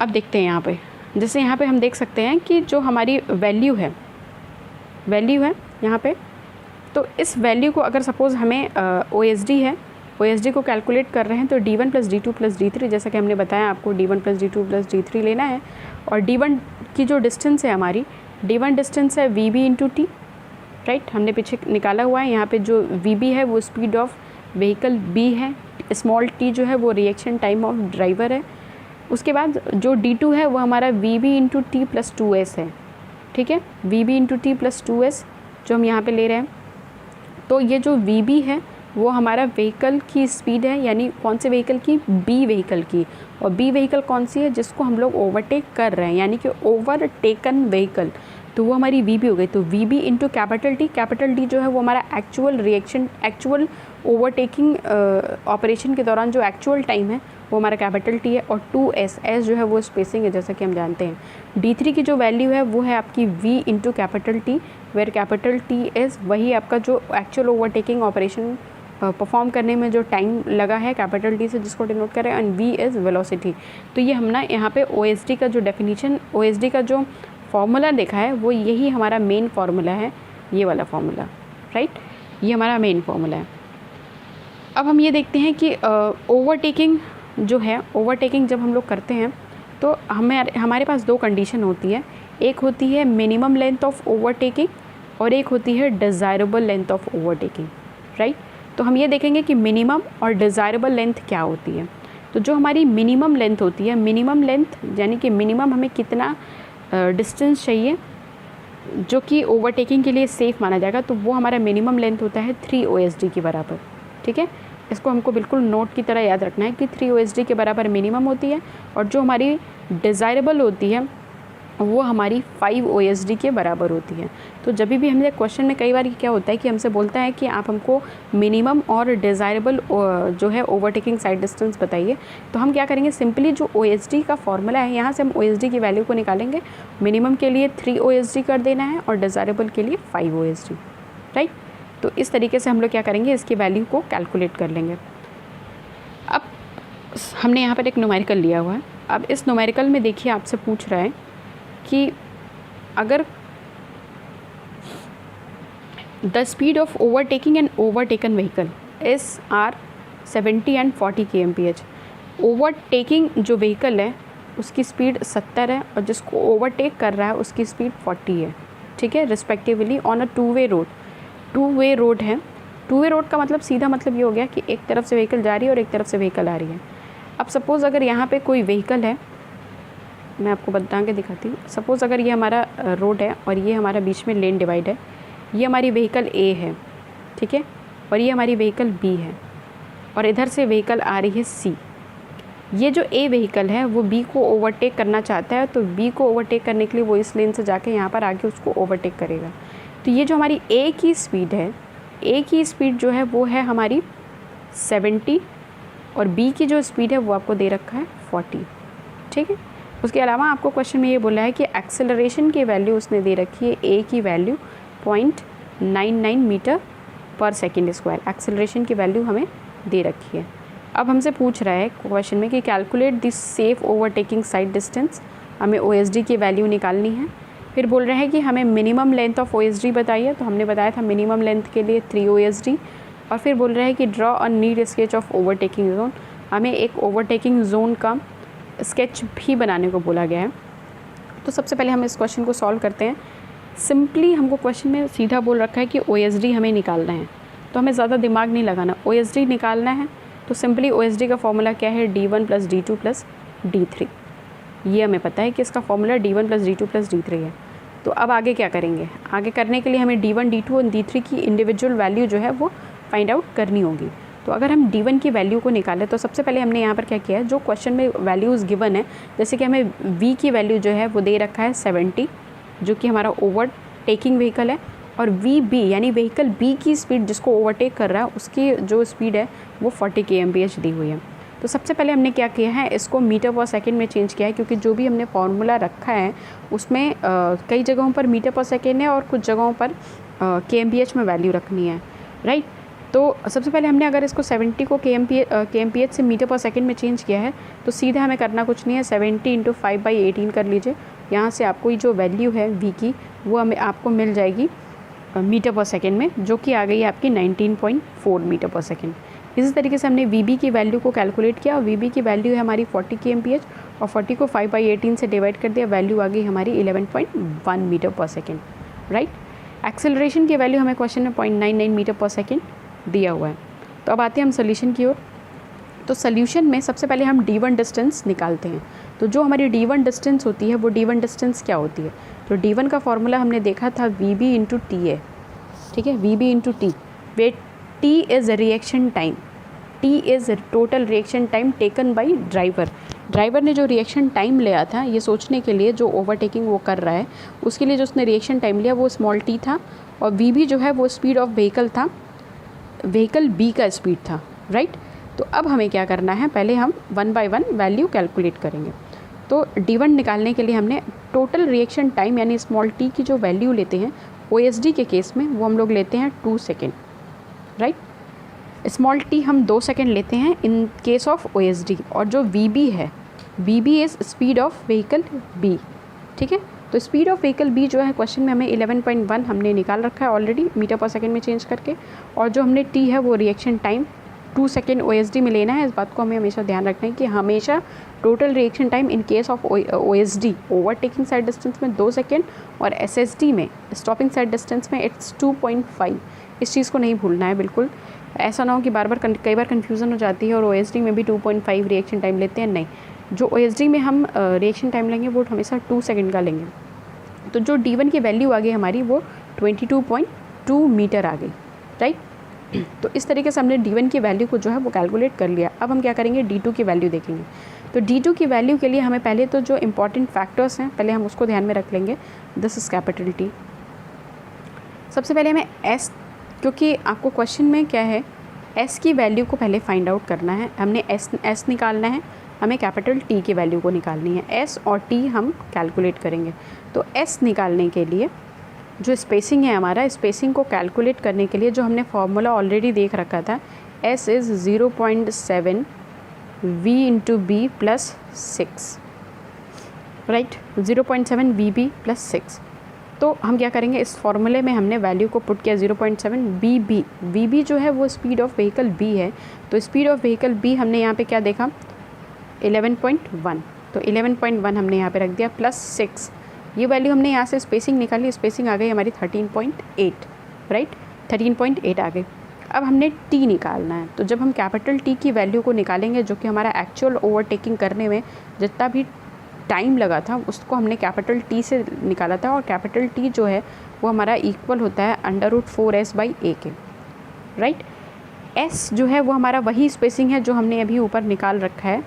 अब देखते हैं यहाँ पे, जैसे यहाँ पे हम देख सकते हैं कि जो हमारी वैल्यू है यहाँ पे, तो इस वैल्यू को अगर सपोज़ हमें OSD है, OSD को कैलकुलेट कर रहे हैं, तो d1 + d2 + d3, जैसा कि हमने बताया आपको d1 + d2 + d3 लेना है। और d1 की जो डिस्टेंस है हमारी, d1 डिस्टेंस है vb इंटू टी, राइट, हमने पीछे निकाला हुआ है। यहाँ पे जो vb है वो स्पीड ऑफ व्हीकल b है, स्मॉल t जो है वो रिएक्शन टाइम ऑफ ड्राइवर है। उसके बाद जो d2 है वो हमारा vb into T plus 2s है, ठीक है, vb into T plus 2s जो हम यहाँ पे ले रहे हैं। तो ये जो vb है वो हमारा व्हीकल की स्पीड है, यानी कौन से व्हीकल की, बी व्हीकल की। और बी व्हीकल कौन सी है, जिसको हम लोग ओवरटेक कर रहे हैं, यानी कि ओवरटेकन व्हीकल, तो वो हमारी vb हो गई। तो vb इंटू कैपिटल टी जो है वो हमारा actual reaction, actual overtaking operation के दौरान जो एक्चुअल टाइम है वो हमारा कैपिटल टी है। और 2s, s जो है वो स्पेसिंग है, जैसा कि हम जानते हैं। d3 की जो वैल्यू है वो है आपकी v into capital T, where capital T is वही आपका जो एक्चुअल ओवरटेकिंग ऑपरेशन परफॉर्म करने में जो टाइम लगा है कैपिटल टी से, जिसको डिनोट करें, एंड v इज़ वेलोसिटी। तो ये हमने यहाँ पे OSD का जो डेफिनीशन, OSD का जो फॉर्मूला देखा है वो यही हमारा मेन फार्मूला है, ये वाला फार्मूला, राइट, ये हमारा मेन फार्मूला है। अब हम ये देखते हैं कि ओवरटेकिंग जो है, ओवरटेकिंग जब हम लोग करते हैं तो हमारे पास दो कंडीशन होती है, एक होती है मिनिमम लेंथ ऑफ ओवरटेकिंग और एक होती है desirable length of overtaking, right. तो हम ये देखेंगे कि मिनिमम और डिज़ायरेबल लेंथ क्या होती है। तो जो हमारी मिनिमम लेंथ होती है, मिनिमम लेंथ यानी कि मिनिमम हमें कितना डिस्टेंस चाहिए जो कि ओवरटेकिंग के लिए सेफ़ माना जाएगा, तो वो हमारा मिनिमम लेंथ होता है 3 OSD के बराबर, ठीक है। इसको हमको बिल्कुल नोट की तरह याद रखना है कि 3 OSD के बराबर मिनिमम होती है, और जो हमारी डिज़ायरेबल होती है वो हमारी 5 OSD के बराबर होती है। तो जब भी हमने क्वेश्चन में कई बार क्या होता है कि हमसे बोलता है कि आप हमको मिनिमम और डिज़ायरेबल जो है ओवरटेकिंग साइड डिस्टेंस बताइए, तो हम क्या करेंगे, सिंपली जो OSD का फॉर्मूला है यहाँ से हम OSD की वैल्यू को निकालेंगे। मिनिमम के लिए 3 OSD कर देना है और डिज़ायरेबल के लिए 5 OSD, राइट। तो इस तरीके से हम लोग क्या करेंगे, इसकी वैल्यू को कैलकुलेट कर लेंगे। अब हमने यहाँ पर एक न्यूमेरिकल लिया हुआ है। अब इस न्यूमेरिकल में देखिए आपसे पूछ रहा है कि अगर the speed of overtaking and overtaken vehicle is are 70 and 40 kmph। Overtaking जो व्हीकल है उसकी स्पीड 70 है और जिसको ओवरटेक कर रहा है उसकी स्पीड 40 है, ठीक है, respectively on a two way road. Two way road है, टू वे रोड का मतलब सीधा मतलब ये हो गया कि एक तरफ से व्हीकल जा रही है और एक तरफ से व्हीकल आ रही है। अब सपोज़ अगर यहाँ पे कोई व्हीकल है, मैं आपको बता के दिखाती हूँ। सपोज़ अगर ये हमारा रोड है और ये हमारा बीच में लेन डिवाइड है, ये हमारी व्हीकल A है, ठीक है, और ये हमारी व्हीकल B है, और इधर से व्हीकल आ रही है C। ये जो A व्हीकल है वो B को ओवरटेक करना चाहता है, तो B को ओवरटेक करने के लिए वो इस लेन से जाके यहाँ पर आके उसको ओवरटेक करेगा। तो ये जो हमारी A की स्पीड है, A की स्पीड जो है वो है हमारी 70 और B की जो स्पीड है वो आपको दे रखा है 40, ठीक है। उसके अलावा आपको क्वेश्चन में ये बोला है कि एक्सेलरेशन की वैल्यू उसने दे रखी है, A की वैल्यू 0.99 मीटर पर सेकेंड स्क्वायर। एक्सेलरेशन की वैल्यू हमें दे रखी है। अब हमसे पूछ रहा है क्वेश्चन में कि calculate this safe overtaking side distance. हमें OSD की वैल्यू निकालनी है। फिर बोल रहे हैं कि हमें मिनिमम लेंथ ऑफ OSD बताइए, तो हमने बताया था मिनिमम लेंथ के लिए 3 OSD। और फिर बोल रहे हैं कि draw a need sketch of overtaking zone. हमें एक ओवरटेकिंग जोन का स्केच भी बनाने को बोला गया है। तो सबसे पहले हम इस क्वेश्चन को सॉल्व करते हैं। सिंपली हमको क्वेश्चन में सीधा बोल रखा है कि OSD हमें निकालना है, तो हमें ज़्यादा दिमाग नहीं लगाना। OSD निकालना है तो सिंपली OSD का फॉर्मूला क्या है, D1 + D2 + D3। ये हमें पता है कि इसका फॉर्मूला D1 + D2 + D3 है। तो अब आगे क्या करेंगे, आगे करने के लिए हमें D1, D2 और D3 की इंडिविजुअल वैल्यू जो है वो फाइंड आउट करनी होगी। तो अगर हम D1 की वैल्यू को निकालें तो सबसे पहले हमने यहाँ पर क्या किया है, जो क्वेश्चन में वैल्यूज़ गिवन है, जैसे कि हमें V की वैल्यू जो है वो दे रखा है 70, जो कि हमारा ओवरटेकिंग व्हीकल है, और VB यानी व्हीकल B की स्पीड जिसको ओवरटेक कर रहा है उसकी जो स्पीड है वो 40 kmph दी हुई है। तो सबसे पहले हमने क्या किया है, इसको मीटर पर सेकेंड में चेंज किया है, क्योंकि जो भी हमने फार्मूला रखा है उसमें कई जगहों पर मीटर पर सेकेंड है और कुछ जगहों पर kmph में वैल्यू रखनी है, राइट। तो सबसे पहले हमने अगर इसको 70 को kmph से मीटर पर सेकेंड में चेंज किया है, तो सीधा हमें करना कुछ नहीं है, 70 × 5/18 कर लीजिए। यहाँ से आपको ये जो वैल्यू है V की वो हमें आपको मिल जाएगी मीटर पर सेकेंड में, जो कि आ गई है आपकी 19.4 मीटर पर सेकेंड। इसी तरीके से हमने VB की वैल्यू को कैलकुलेट किया, और VB की वैल्यू है हमारी 40 kmph, और 40 को 5/18 से डिवाइड कर दिया, वैल्यू आ गई हमारी 11.1 मीटर पर सेकेंड, राइट। एक्सेलरेशन की वैल्यू हमें क्वेश्चन में 0.99 मीटर पर सेकेंड दिया हुआ है। तो अब आते हैं हम सोल्यूशन की ओर। तो सोल्यूशन में सबसे पहले हम D1 डिस्टेंस निकालते हैं। तो जो हमारी D1 डिस्टेंस होती है वो D1 डिस्टेंस क्या होती है, तो D1 का फॉर्मूला हमने देखा था VB × T है, ठीक है, VB × T, way T is reaction time, T is total reaction time taken by driver. Driver ने जो रिएक्शन टाइम लिया था ये सोचने के लिए जो ओवरटेकिंग वो कर रहा है उसके लिए जो उसने रिएक्शन टाइम लिया वो स्मॉल t था, और VB जो है वो स्पीड ऑफ व्हीकल था, व्हीकल B का स्पीड था, राइट। तो अब हमें क्या करना है, पहले हम 1 बाय 1 वैल्यू कैलकुलेट करेंगे। तो D1 निकालने के लिए हमने टोटल रिएक्शन टाइम यानी स्मॉल t की जो वैल्यू लेते हैं OSD के केस में वो हम लोग लेते हैं 2 सेकेंड, राइट। स्मॉल t हम 2 सेकेंड लेते हैं इन केस ऑफ OSD, और जो VB है, VB is speed of vehicle B, ठीक है। तो स्पीड ऑफ व्हीकल B जो है क्वेश्चन में हमें 11.1 हमने निकाल रखा है ऑलरेडी मीटर पर सेकेंड में चेंज करके, और जो हमने T है वो रिएक्शन टाइम 2 सेकेंड OSD में लेना है। इस बात को हमें हमेशा ध्यान रखना है कि हमेशा total reaction time in case of OSD overtaking side distance में 2 सेकेंड, और SSD में स्टॉपिंग साइड डिस्टेंस में इट्स 2.5। इस चीज़ को नहीं भूलना है बिल्कुल, ऐसा ना हो कि कई बार कन्फ्यूज़न हो जाती है और OSD में भी 2.5 रिएक्शन टाइम लेते हैं। नहीं, जो OSD में हम रिएक्शन टाइम लेंगे वो हमेशा 2 सेकेंड का लेंगे। तो जो D1 की वैल्यू आ गई हमारी वो 22.2 मीटर आ गई, राइट, तो इस तरीके से हमने D1 की वैल्यू को जो है वो कैलकुलेट कर लिया। अब हम क्या करेंगे, D2 की वैल्यू देखेंगे। तो D2 की वैल्यू के लिए हमें पहले तो जो इंपॉर्टेंट फैक्टर्स हैं पहले हम उसको ध्यान में रख लेंगे। This is capital T। सबसे पहले हमें S, क्योंकि आपको क्वेश्चन में क्या है, S की वैल्यू को पहले फाइंड आउट करना है। हमने S निकालना है, हमें कैपिटल T की वैल्यू को निकालनी है। S और T हम कैलकुलेट करेंगे। तो S निकालने के लिए जो स्पेसिंग है हमारा, स्पेसिंग को कैलकुलेट करने के लिए जो हमने फॉर्मूला ऑलरेडी देख रखा था, S is 0.7 V into B plus 6, right, 0.7 VB plus 6। तो हम क्या करेंगे, इस फॉर्मूले में हमने वैल्यू को पुट किया 0.7 VB जो है वो स्पीड ऑफ व्हीकल B है। तो स्पीड ऑफ व्हीकल B हमने यहाँ पे क्या देखा, 11.1। तो 11.1 हमने यहाँ पे रख दिया प्लस 6। ये वैल्यू हमने यहाँ से स्पेसिंग निकाली, स्पेसिंग आ गई हमारी 13.8, राइट, 13.8 आ गई। अब हमने T निकालना है। तो जब हम कैपिटल T की वैल्यू को निकालेंगे, जो कि हमारा एक्चुअल ओवरटेकिंग करने में जितना भी टाइम लगा था उसको हमने कैपिटल T से निकाला था, और कैपिटल T जो है वो हमारा इक्वल होता है √4s/a के, राइट। S जो है वो हमारा वही स्पेसिंग है जो हमने अभी ऊपर निकाल रखा है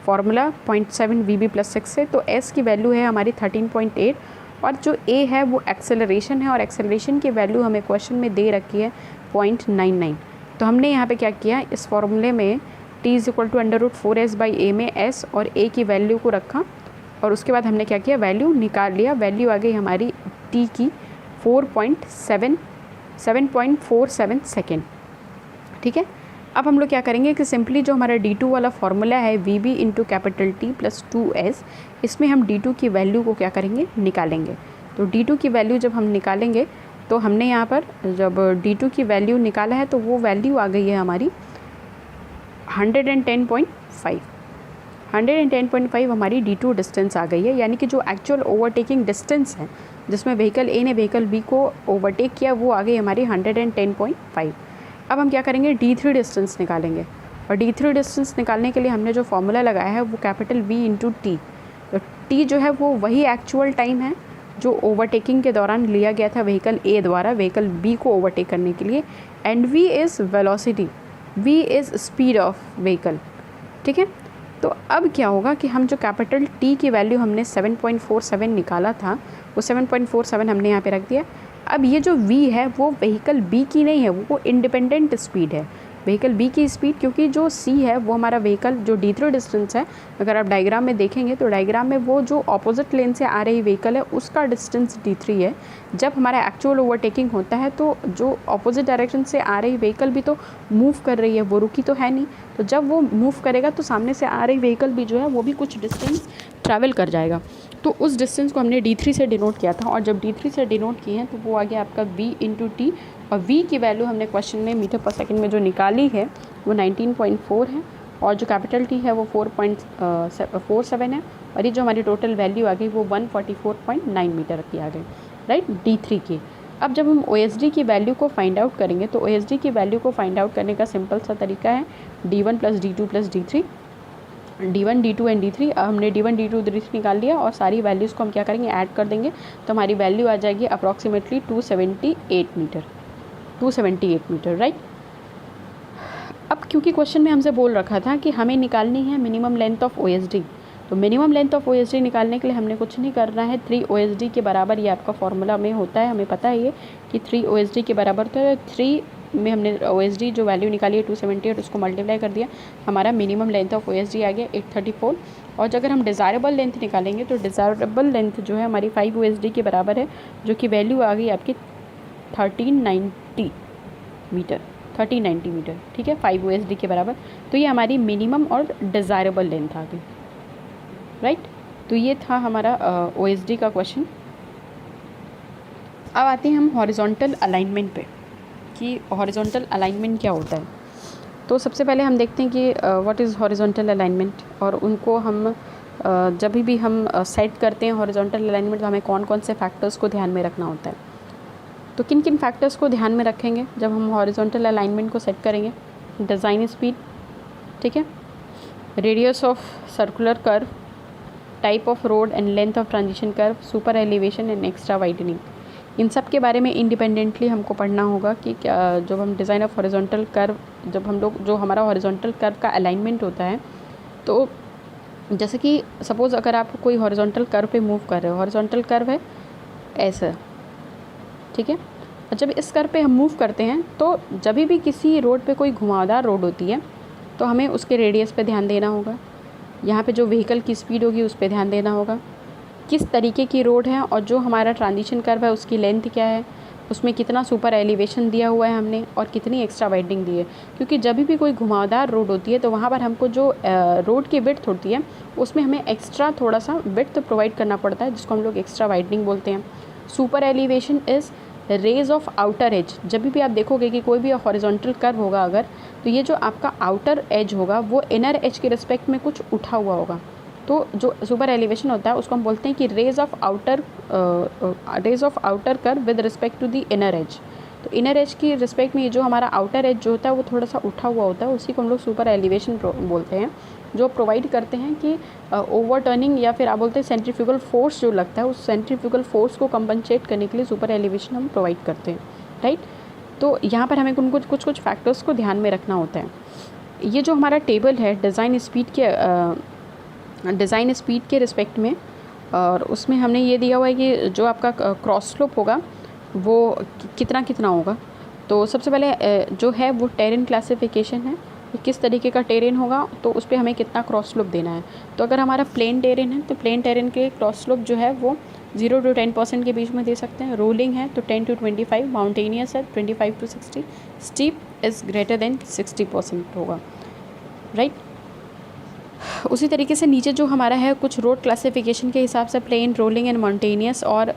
फॉर्मूला 0.7 VB प्लस 6 से। तो S की वैल्यू है हमारी 13.8, और जो A है वो एक्सेलरेशन है, और एक्सेलरेशन की वैल्यू हमें क्वेश्चन में दे रखी है 0.99। तो हमने यहाँ पे क्या किया, इस फॉर्मूले में T is equal to √4s/a में S और A की वैल्यू को रखा, और उसके बाद हमने क्या किया, वैल्यू निकाल लिया। वैल्यू आ गई हमारी T की 7.47 सेकेंड, ठीक है। अब हम लोग क्या करेंगे कि सिंपली जो हमारा D2 वाला फॉर्मूला है VB into capital T plus 2S, इसमें हम D2 की वैल्यू को क्या करेंगे, निकालेंगे। तो D2 की वैल्यू जब हम निकालेंगे, तो हमने यहाँ पर जब D2 की वैल्यू निकाला है तो वो वैल्यू आ गई है हमारी 110.5। 110.5 हमारी D2 डिस्टेंस आ गई है, यानी कि जो एक्चुअल ओवरटेकिंग डिस्टेंस है जिसमें व्हीकल A ने व्हीकल B को ओवरटेक किया, वो आ गई हमारी 110.5। अब हम क्या करेंगे, D3 डिस्टेंस निकालेंगे, और D3 डिस्टेंस निकालने के लिए हमने जो फॉर्मूला लगाया है वो कैपिटल V इंटू T। तो T जो है वो वही एक्चुअल टाइम है जो ओवरटेकिंग के दौरान लिया गया था व्हीकल A द्वारा व्हीकल B को ओवरटेक करने के लिए, and V is velocity, V is speed of vehicle, ठीक है। तो अब क्या होगा कि हम जो कैपिटल T की वैल्यू हमने 7.47 निकाला था, वो 7.47 हमने यहाँ पे रख दिया। अब ये जो V है वो व्हीकल B की नहीं है, वो इंडिपेंडेंट स्पीड है व्हीकल B की स्पीड, क्योंकि जो C है वो हमारा व्हीकल जो D3 डिस्टेंस है, अगर आप डायग्राम में देखेंगे तो डायग्राम में वो जो ऑपोजिट लेन से आ रही व्हीकल है उसका डिस्टेंस D3 है। जब हमारा एक्चुअल ओवरटेकिंग होता है तो जो ऑपोजिट डायरेक्शन से आ रही व्हीकल भी तो मूव कर रही है, वो रुकी तो है नहीं। तो जब वो मूव करेगा तो सामने से आ रही व्हीकल भी जो है वो भी कुछ डिस्टेंस ट्रैवल कर जाएगा। तो उस डिस्टेंस को हमने D3 से डिनोट किया था, और जब D3 से डिनोट किए हैं तो वो आ गया आपका V इंटू T, और V की वैल्यू हमने क्वेश्चन में मीटर पर सेकंड में जो निकाली है वो 19.4 है, और जो कैपिटल T है वो 4.47 है, और ये जो हमारी टोटल वैल्यू आ गई वो 144.9 मीटर की आ गई, राइट, D3 की। अब जब हम OSD की वैल्यू को फाइंड आउट करेंगे, तो OSD की वैल्यू को फाइंड आउट करने का सिंपल सा तरीका है D1 plus D2 plus D3, D1 D2 and D3। अब हमने D1 D2 D3 निकाल लिया, और सारी वैल्यूज़ को हम क्या करेंगे, ऐड कर देंगे, तो हमारी वैल्यू आ जाएगी अप्रॉक्सीमेटली 278 मीटर, राइट। अब क्योंकि क्वेश्चन में हमसे बोल रखा था कि हमें निकालनी है मिनिमम लेंथ ऑफ OSD, तो मिनिमम लेंथ ऑफ OSD निकालने के लिए हमने कुछ नहीं करना है, 3 OSD के बराबर ये आपका फॉर्मूला में होता है, हमें पता है ये कि 3 OSD के बराबर। तो 3 में हमने OSD जो वैल्यू निकाली है 278, उसको मल्टीप्लाई कर दिया, हमारा मिनिमम लेंथ ऑफ OSD आ गया 834। और अगर हम डिज़ायरेबल लेंथ निकालेंगे तो डिज़ायरेबल लेंथ जो है हमारी 5 OSD के बराबर है, जो कि वैल्यू आ गई आपकी 1390 मीटर, ठीक है, 5 OSD के बराबर। तो ये हमारी मिनिमम और डिज़ायरेबल लेंथ आ गई, राइट। तो ये था हमारा OSD का क्वेश्चन। अब आते हैं हम हॉरिजॉन्टल अलाइनमेंट पे कि हॉरिजॉन्टल अलाइनमेंट क्या होता है। तो सबसे पहले हम देखते हैं कि व्हाट इज़ हॉरिजॉन्टल अलाइनमेंट, और उनको हम जब भी हम सेट करते हैं हॉरिजॉन्टल अलाइनमेंट तो हमें कौन कौन से फैक्टर्स को ध्यान में रखना होता है। तो किन किन फैक्टर्स को ध्यान में रखेंगे जब हम हॉरिजॉन्टल अलाइनमेंट को सेट करेंगे, डिज़ाइन स्पीड, ठीक है, radius of circular curve, type of road and length of transition curve, super elevation and extra widening. इन सब के बारे में इंडिपेंडेंटली हमको पढ़ना होगा कि क्या जब हम डिज़ाइन ऑफ हॉरिजॉन्टल कर्व, जब हम लोग जो हमारा हॉरिजॉन्टल कर्व का अलाइनमेंट होता है, तो जैसे कि सपोज़ अगर आप कोई हॉरिजॉन्टल कर्व पे मूव कर रहे हो, हॉरिजॉन्टल कर्व है ऐसा, ठीक है। और जब इस कर्व पे हम मूव करते हैं तो जब भी किसी रोड पे कोई घुमावदार रोड होती है तो हमें उसके रेडियस पे ध्यान देना होगा, यहाँ पे जो व्हीकल की स्पीड होगी उस पर ध्यान देना होगा, किस तरीके की रोड है और जो हमारा ट्रांजिशन कर्व है उसकी लेंथ क्या है, उसमें कितना सुपर एलिवेशन दिया हुआ है हमने और कितनी एक्स्ट्रा वाइडनिंग दी है। क्योंकि जब भी कोई घुमावदार रोड होती है तो वहाँ पर हमको जो रोड की विड्थ होती है उसमें हमें एक्स्ट्रा थोड़ा सा विड्थ प्रोवाइड करना पड़ता है, जिसको हम लोग एक्स्ट्रा वाइडनिंग बोलते हैं। Super elevation is raise of outer edge. जब भी आप देखोगे कि कोई भी हॉरिजॉन्टल कर्व होगा अगर, तो ये जो आपका आउटर एज होगा वो इनर एज के रिस्पेक्ट में कुछ उठा हुआ होगा। तो जो सुपर एलिवेशन होता है उसको हम बोलते हैं कि raise of outer curve with respect to the inner edge. तो इनर एज की रिस्पेक्ट में ये जो हमारा आउटर एज जो होता है वो थोड़ा सा उठा हुआ होता है, उसी को हम लोग सुपर एलिवेशन बोलते हैं, जो प्रोवाइड करते हैं कि ओवर टर्निंग या फिर आप बोलते हैं सेंट्रीफ्यूगल फोर्स जो लगता है, उस सेंट्रीफ्यूगल फोर्स को कंपनसेट करने के लिए सुपर एलिवेशन हम प्रोवाइड करते हैं, राइट। तो यहाँ पर हमें कुछ फैक्टर्स को ध्यान में रखना होता है। ये जो हमारा टेबल है डिज़ाइन स्पीड के रिस्पेक्ट में, और उसमें हमने ये दिया हुआ है कि जो आपका क्रॉस स्लोप होगा वो कितना कितना होगा। तो सबसे पहले जो है वो टेरेन क्लासिफिकेशन है, किस तरीके का टेरेन होगा तो उस पर हमें कितना क्रॉस स्लोप देना है। तो अगर हमारा प्लेन टेरेन है तो प्लेन टेरेन के क्रॉस स्लोप जो है वो 0 to 10% के बीच में दे सकते हैं। रोलिंग है तो 10 to 25, माउंटेनियस है 25 to 60, steep is greater than 60% होगा, राइट। उसी तरीके से नीचे जो हमारा है कुछ रोड क्लासिफिकेशन के हिसाब से प्लेन, रोलिंग एंड माउंटेनियस और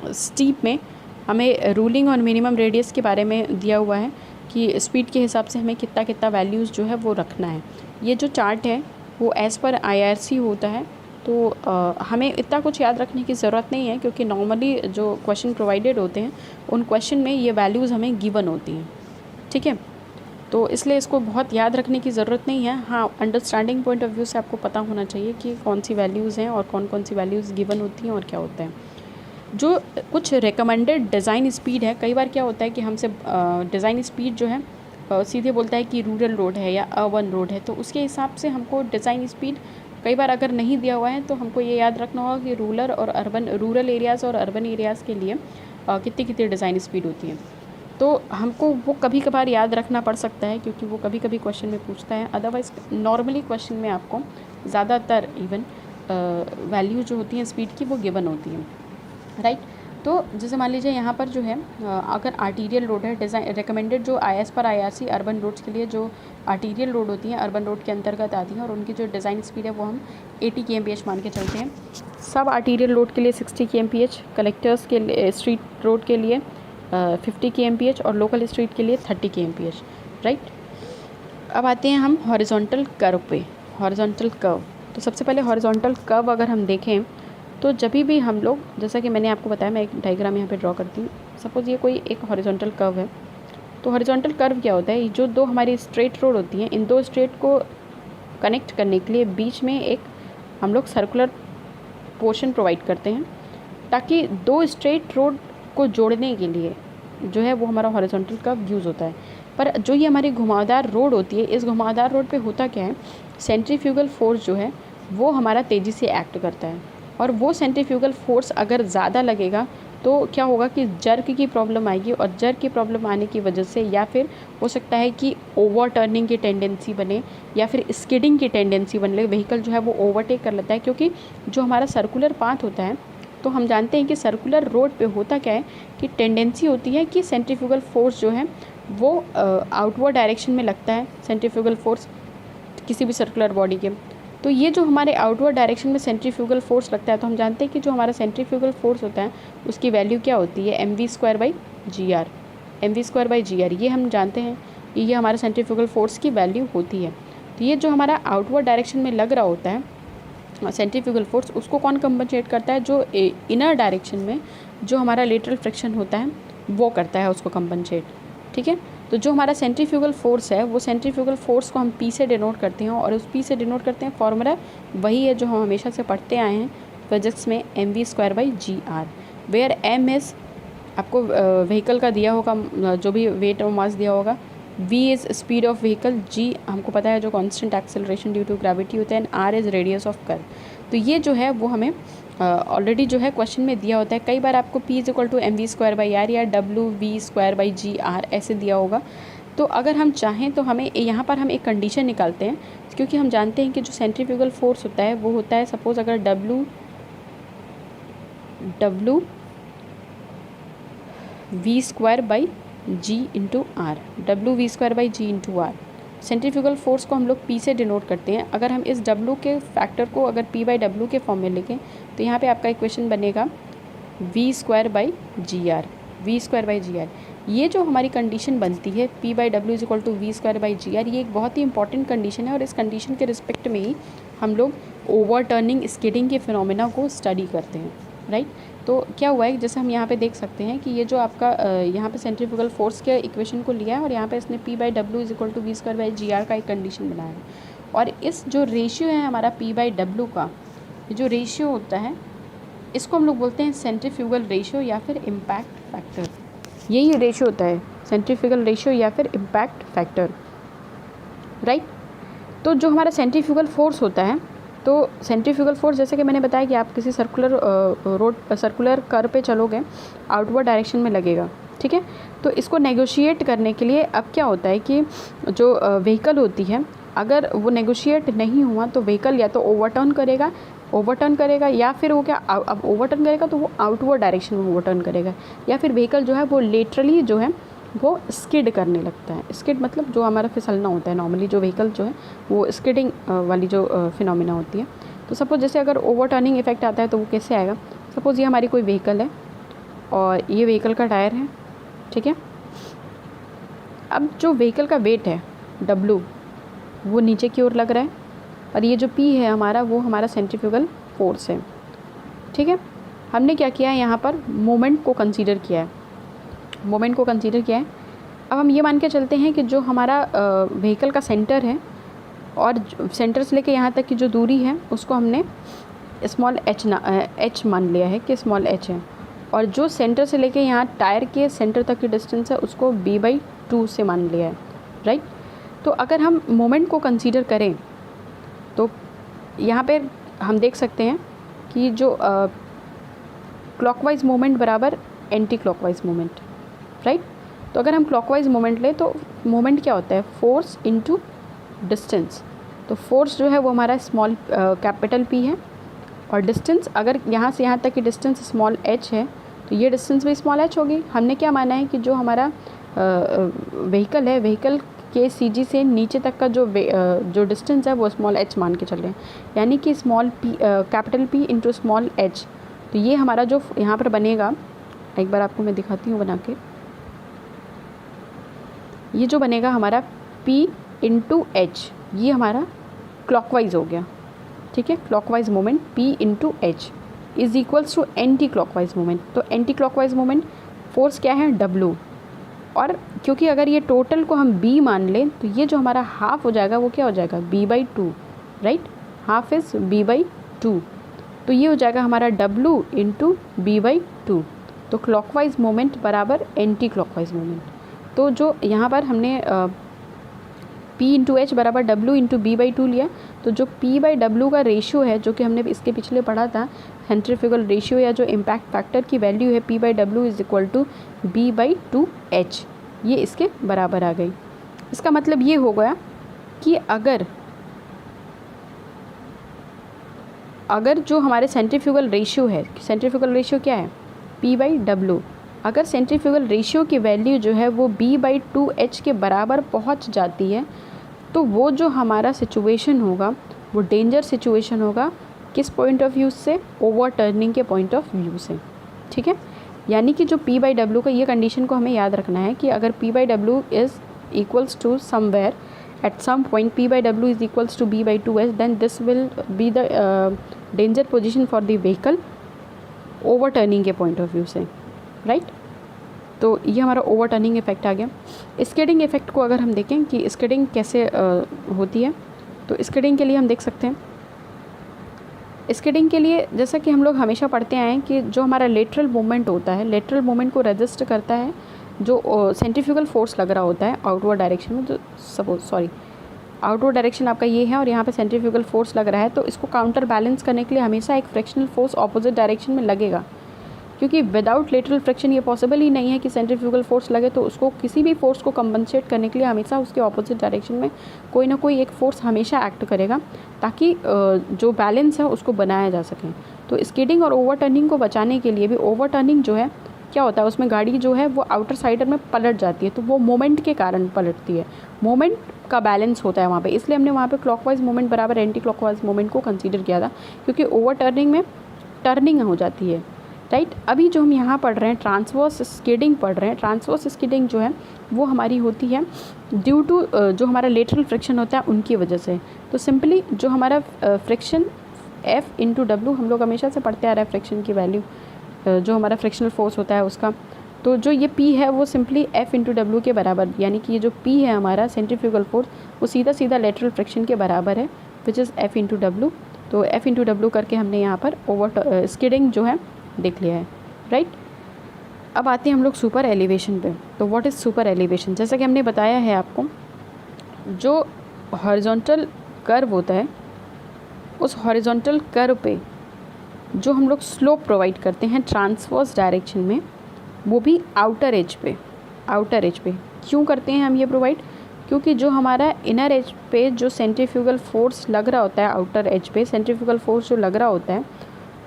स्टीप में हमें रूलिंग और मिनिमम रेडियस के बारे में दिया हुआ है कि स्पीड के हिसाब से हमें कितना कितना वैल्यूज़ जो है वो रखना है। ये जो चार्ट है वो एज़ पर IRC होता है, तो हमें इतना कुछ याद रखने की ज़रूरत नहीं है, क्योंकि नॉर्मली जो क्वेश्चन प्रोवाइडेड होते हैं उन क्वेश्चन में ये वैल्यूज़ हमें गिवन होती हैं, ठीक है। तो इसलिए इसको बहुत याद रखने की ज़रूरत नहीं है। हाँ, अंडरस्टैंडिंग पॉइंट ऑफ व्यू से आपको पता होना चाहिए कि कौन सी वैल्यूज़ हैं और कौन सी वैल्यूज़ गिवन होती हैं और क्या होता है। जो कुछ रिकमेंडेड डिज़ाइन स्पीड है, कई बार क्या होता है कि हमसे डिज़ाइन स्पीड जो है सीधे बोलता है कि रूरल रोड है या अर्बन रोड है, तो उसके हिसाब से हमको डिज़ाइन स्पीड कई बार अगर नहीं दिया हुआ है तो हमको ये याद रखना होगा कि रूरल एरियाज़ और अर्बन एरियाज़ के लिए कितनी कितनी डिज़ाइन स्पीड होती है। तो हमको वो कभी कभार याद रखना पड़ सकता है, क्योंकि वो कभी कभी क्वेश्चन में पूछता है। अदरवाइज़ नॉर्मली क्वेश्चन में आपको ज़्यादातर इवन वैल्यू जो होती हैं स्पीड की वो गिवन होती हैं, राइट। तो जैसे मान लीजिए यहाँ पर जो है अगर आर्टीरियल रोड है, डिज़ाइन रिकमेंडेड जो IS पर IRC अर्बन रोड्स के लिए जो आर्टीरियल रोड होती हैं अर्बन रोड के अंतर्गत आती हैं, और उनकी जो डिज़ाइन स्पीड है वो हम 80 kmph मान के चलते हैं। सब आर्टीरियल रोड के लिए 60 kmph, कलेक्टर्स के लिए स्ट्रीट रोड के लिए 50 kmph और लोकल स्ट्रीट के लिए 30 kmph, राइट। अब आते हैं हम हॉरिजॉन्टल कर्व पे। हॉरिजॉन्टल कर्व, तो सबसे पहले हॉरिजॉन्टल कर्व अगर हम देखें तो जब भी हम लोग, जैसा कि मैंने आपको बताया, मैं एक डायग्राम यहाँ पे ड्रॉ करती हूँ। सपोज़ ये कोई एक हॉरिजॉन्टल कर्व है, तो हॉरिजॉन्टल कर्व क्या होता है, जो दो हमारी स्ट्रेट रोड होती हैं, इन दो स्ट्रेट को कनेक्ट करने के लिए बीच में एक हम लोग सर्कुलर पोर्शन प्रोवाइड करते हैं, ताकि दो स्ट्रेट रोड को जोड़ने के लिए जो है वो हमारा हॉरिजॉन्टल कर्व यूज़ होता है। पर जो ये हमारी घुमावदार रोड होती है, इस घुमावदार रोड पे होता क्या है, सेंट्रीफ्यूगल फोर्स जो है वो हमारा तेज़ी से एक्ट करता है, और वो सेंट्रीफ्यूगल फोर्स अगर ज़्यादा लगेगा तो क्या होगा कि जर्क की प्रॉब्लम आएगी, और जर्क की प्रॉब्लम आने की वजह से या फिर हो सकता है कि ओवर टर्निंग की टेंडेंसी बने या फिर स्किडिंग की टेंडेंसी बने, व्हीकल जो है वो ओवरटेक कर लेता है। क्योंकि जो हमारा सर्कुलर पाथ होता है, तो हम जानते हैं कि सर्कुलर रोड पे होता क्या है कि टेंडेंसी होती है कि सेंट्रीफ्यूगल फोर्स जो है वो आउटवर्ड डायरेक्शन में लगता है, सेंट्रीफ्यूगल फोर्स किसी भी सर्कुलर बॉडी के। तो ये जो हमारे आउटवर्ड डायरेक्शन में सेंट्रीफ्यूगल फोर्स लगता है, तो हम जानते हैं कि जो हमारा सेंट्रीफ्यूगल फोर्स होता है उसकी वैल्यू क्या होती है, mv²/gr। mv²/gr ये हम जानते हैं, ये हमारे सेंट्रीफ्यूगल फोर्स की वैल्यू होती है। तो ये जो हमारा आउटवर्ड डायरेक्शन में लग रहा होता है सेंट्रीफ्यूगल फोर्स, उसको कौन कंपनसेट करता है, जो इनर डायरेक्शन में जो हमारा लेटरल फ्रिक्शन होता है वो करता है उसको कंपनसेट, ठीक है। तो जो हमारा सेंट्रीफ्यूगल फोर्स है, वो सेंट्रीफ्यूगल फोर्स को हम P से डिनोट करते हैं, और उस P से डिनोट करते हैं फॉर्मूला वही है जो हम हमेशा से पढ़ते आए हैं फिजिक्स में, mv²/gr, वेयर m इज़ आपको व्हीकल का दिया होगा, जो भी वेट और मास दिया होगा, v is speed of vehicle, g हमको पता है जो constant acceleration due to gravity होता है, and r is radius of curve. तो ये जो है वो हमें ऑलरेडी जो है क्वेश्चन में दिया होता है। कई बार आपको p is equal to mv²/r या wv²/gr ऐसे दिया होगा। तो अगर हम चाहें तो हमें यहाँ पर हम एक कंडीशन निकालते हैं, क्योंकि हम जानते हैं कि जो सेंट्रीफ्यूगल फोर्स होता है वो होता है, सपोज़ अगर w v²/g into R, w_v²/g into R. Centrifugal force को हम लोग p से डिनोट करते हैं। अगर हम इस w के फैक्टर को अगर p/w के फॉर्म में लिखें तो यहाँ पे आपका इक्वेशन बनेगा v²/gr, v²/gr। ये जो हमारी कंडीशन बनती है p/w is equal to v²/gr, ये एक बहुत ही इंपॉर्टेंट कंडीशन है, और इस कंडीशन के रिस्पेक्ट में ही हम लोग ओवरटर्निंग स्किडिंग के फिनोमेना को स्टडी करते हैं, राइट। तो क्या हुआ है, जैसे हम यहाँ पे देख सकते हैं कि ये जो आपका यहाँ पे सेंट्रीफ्यूगल फोर्स के इक्वेशन को लिया है, और यहाँ पे इसने p/w is equal to v²/gr का एक कंडीशन बनाया है। और इस जो रेशियो है हमारा p/w का, ये जो रेशियो होता है इसको हम लोग बोलते हैं सेंट्रीफ्यूगल रेशियो या फिर इम्पैक्ट फैक्टर। यही रेशियो होता है, सेंट्रीफ्यूगल रेशियो या फिर इम्पैक्ट फैक्टर, राइट। तो जो हमारा सेंट्रीफ्यूगल फोर्स होता है, तो सेंट्रीफ्यूगल फोर्स जैसे कि मैंने बताया कि आप किसी सर्कुलर कर्व पे चलोगे, आउटवर्ड डायरेक्शन में लगेगा, ठीक है। तो इसको नेगोशिएट करने के लिए अब क्या होता है कि जो व्हीकल होती है, अगर वो नेगोशिएट नहीं हुआ तो व्हीकल या तो ओवरटर्न करेगा या फिर वो क्या, अब ओवरटर्न करेगा तो वो आउटवर्ड डायरेक्शन में ओवरटर्न करेगा, या फिर व्हीकल जो है वो लेटरली जो है वो स्किड करने लगता है। स्किड मतलब जो हमारा फिसलना होता है, नॉर्मली जो व्हीकल जो है वो स्किडिंग वाली जो फिनोमिना होती है। तो सपोज़ जैसे अगर ओवरटर्निंग इफेक्ट आता है तो वो कैसे आएगा, सपोज़ ये हमारी कोई व्हीकल है और ये व्हीकल का टायर है, ठीक है। अब जो व्हीकल का वेट है W वो नीचे की ओर लग रहा है, और ये जो P है हमारा, वो हमारा सेंट्रीफ्यूगल फोर्स है, ठीक है। हमने क्या किया है, यहाँ पर मोमेंट को कंसीडर किया है, अब हम ये मान के चलते हैं कि जो हमारा व्हीकल का सेंटर है, और सेंटर से लेके यहाँ तक की जो दूरी है उसको हमने स्मॉल h मान लिया है कि स्मॉल h है, और जो सेंटर से लेके यहाँ टायर के सेंटर तक की डिस्टेंस है उसको b/2 से मान लिया है, राइट। तो अगर हम मोमेंट को कंसीडर करें तो यहाँ पे हम देख सकते हैं कि जो क्लॉकवाइज मोमेंट बराबर एंटी क्लॉकवाइज मोमेंट, राइट। तो अगर हम क्लॉकवाइज मोमेंट लें तो मोमेंट क्या होता है, फोर्स इनटू डिस्टेंस। तो फोर्स जो है वो हमारा स्मॉल कैपिटल P है, और डिस्टेंस अगर यहाँ से यहाँ तक की डिस्टेंस स्मॉल h है तो ये डिस्टेंस भी स्मॉल h होगी। हमने क्या माना है कि जो हमारा व्हीकल है, व्हीकल के CG से नीचे तक का जो डिस्टेंस है वो स्मॉल h मान के चल रहे हैं, यानी कि small p capital P into small h। तो ये हमारा जो यहाँ पर बनेगा, एक बार आपको मैं दिखाती हूँ बना के, ये जो बनेगा हमारा P इंटू h, ये हमारा क्लॉकवाइज हो गया, ठीक है। Clockwise moment P into h is equals to anti clockwise moment. तो एंटी क्लॉकवाइज मोमेंट फोर्स क्या है, W, और क्योंकि अगर ये टोटल को हम B मान लें तो ये जो हमारा हाफ हो जाएगा वो क्या हो जाएगा, b/2, right. Half is b/2, तो ये हो जाएगा हमारा W इंटू b/2। तो क्लॉकवाइज मोमेंट बराबर एंटी क्लॉकवाइज मोमेंट। तो जो यहाँ पर हमने P इंटू H बराबर W इंटू b/2 लिया, तो जो P/W का रेशियो है, जो कि हमने इसके पिछले पढ़ा था, सेंट्रीफ्यूगल रेशियो या जो इम्पैक्ट फैक्टर की वैल्यू है P/W is equal to b/2h, ये इसके बराबर आ गई। इसका मतलब ये हो गया कि अगर जो हमारे सेंट्रीफ्यूगल रेशियो है, सेंट्रीफ्यूगल रेशियो क्या है, P/W, अगर सेंट्रीफ्यूगल रेशियो की वैल्यू जो है वो b/2h के बराबर पहुंच जाती है, तो वो जो हमारा सिचुएशन होगा वो डेंजर सिचुएशन होगा, किस पॉइंट ऑफ व्यू से, ओवरटर्निंग के पॉइंट ऑफ व्यू से, ठीक है। यानी कि जो P/W का, ये कंडीशन को हमें याद रखना है कि अगर P/W is equals to somewhere at some point P/W is equals to b/2h, then this will be the danger position for the vehicle overturning के point of view से, right। तो ये हमारा ओवरटर्निंग इफेक्ट आ गया। स्किडिंग इफेक्ट को अगर हम देखें कि स्किडिंग कैसे होती है, तो स्किडिंग के लिए हम देख सकते हैं स्किडिंग के लिए जैसा कि हम लोग हमेशा पढ़ते आए हैं कि जो हमारा लेटरल मूवमेंट होता है, लेटरल मूवमेंट को रजिस्ट करता है जो सेंट्रीफ्यूगल फोर्स लग रहा होता है आउटवर्ड डायरेक्शन में, जो आउटवर्ड डायरेक्शन आपका ये है और यहाँ पे सेंट्रीफ्यूगल फोर्स लग रहा है, तो इसको काउंटर बैलेंस करने के लिए हमेशा एक फ्रिक्शनल फोर्स ऑपोजिट डायरेक्शन में लगेगा, क्योंकि विदाउट लेटरल फ्रिक्शन ये पॉसिबल ही नहीं है कि सेंट्रीफ्यूगल फोर्स लगे। तो उसको किसी भी फोर्स को कंपनसेट करने के लिए हमेशा उसके ऑपोजिट डायरेक्शन में कोई ना कोई एक फोर्स हमेशा एक्ट करेगा, ताकि जो बैलेंस है उसको बनाया जा सके। तो स्किडिंग और ओवरटर्निंग को बचाने के लिए भी, ओवरटर्निंग जो है क्या होता है, उसमें गाड़ी जो है वो आउटर साइडर में पलट जाती है, तो वो मोमेंट के कारण पलटती है, मोमेंट का बैलेंस होता है वहाँ पे, इसलिए हमने वहाँ पे क्लॉकवाइज मोमेंट बराबर एंटी क्लॉकवाइज मोमेंट को कंसीडर किया था, क्योंकि ओवरटर्निंग में टर्निंग हो जाती है, राइट। अभी जो हम यहाँ पढ़ रहे हैं ट्रांसवर्स स्किडिंग पढ़ रहे हैं, ट्रांसवर्स स्किडिंग जो है वो हमारी होती है ड्यू टू जो हमारा लेटरल फ्रिक्शन होता है उनकी वजह से। तो सिंपली जो हमारा फ्रिक्शन F इंटू डब्ल्यू, हम लोग हमेशा से पढ़ते आ रहा है फ्रिक्शन की वैल्यू, जो हमारा फ्रिक्शनल फोर्स होता है उसका, तो जो ये P है वो सिंपली F इंटू डब्ल्यू के बराबर, यानी कि ये जो P है हमारा सेंट्रीफ्यूगल फोर्स वो सीधा सीधा लेटरल फ्रिक्शन के बराबर है, which is F into W. तो F इंटू डब्ल्यू करके हमने यहाँ पर स्किडिंग जो है देख लिया है, राइट। अब आते हैं हम लोग सुपर एलिवेशन पे। तो व्हाट इज़ सुपर एलिवेशन? जैसा कि हमने बताया है आपको, जो हॉरिजॉन्टल कर्व होता है उस हॉरिजॉन्टल कर्व पे जो हम लोग स्लोप प्रोवाइड करते हैं ट्रांसवर्स डायरेक्शन में, वो भी आउटर एज पे, आउटर एज पे क्यों करते हैं हम ये प्रोवाइड? क्योंकि जो हमारा इनर एज पे जो सेंट्रीफ्यूगल फोर्स लग रहा होता है, आउटर एज पे सेंट्रीफ्यूगल फोर्स जो लग रहा होता है,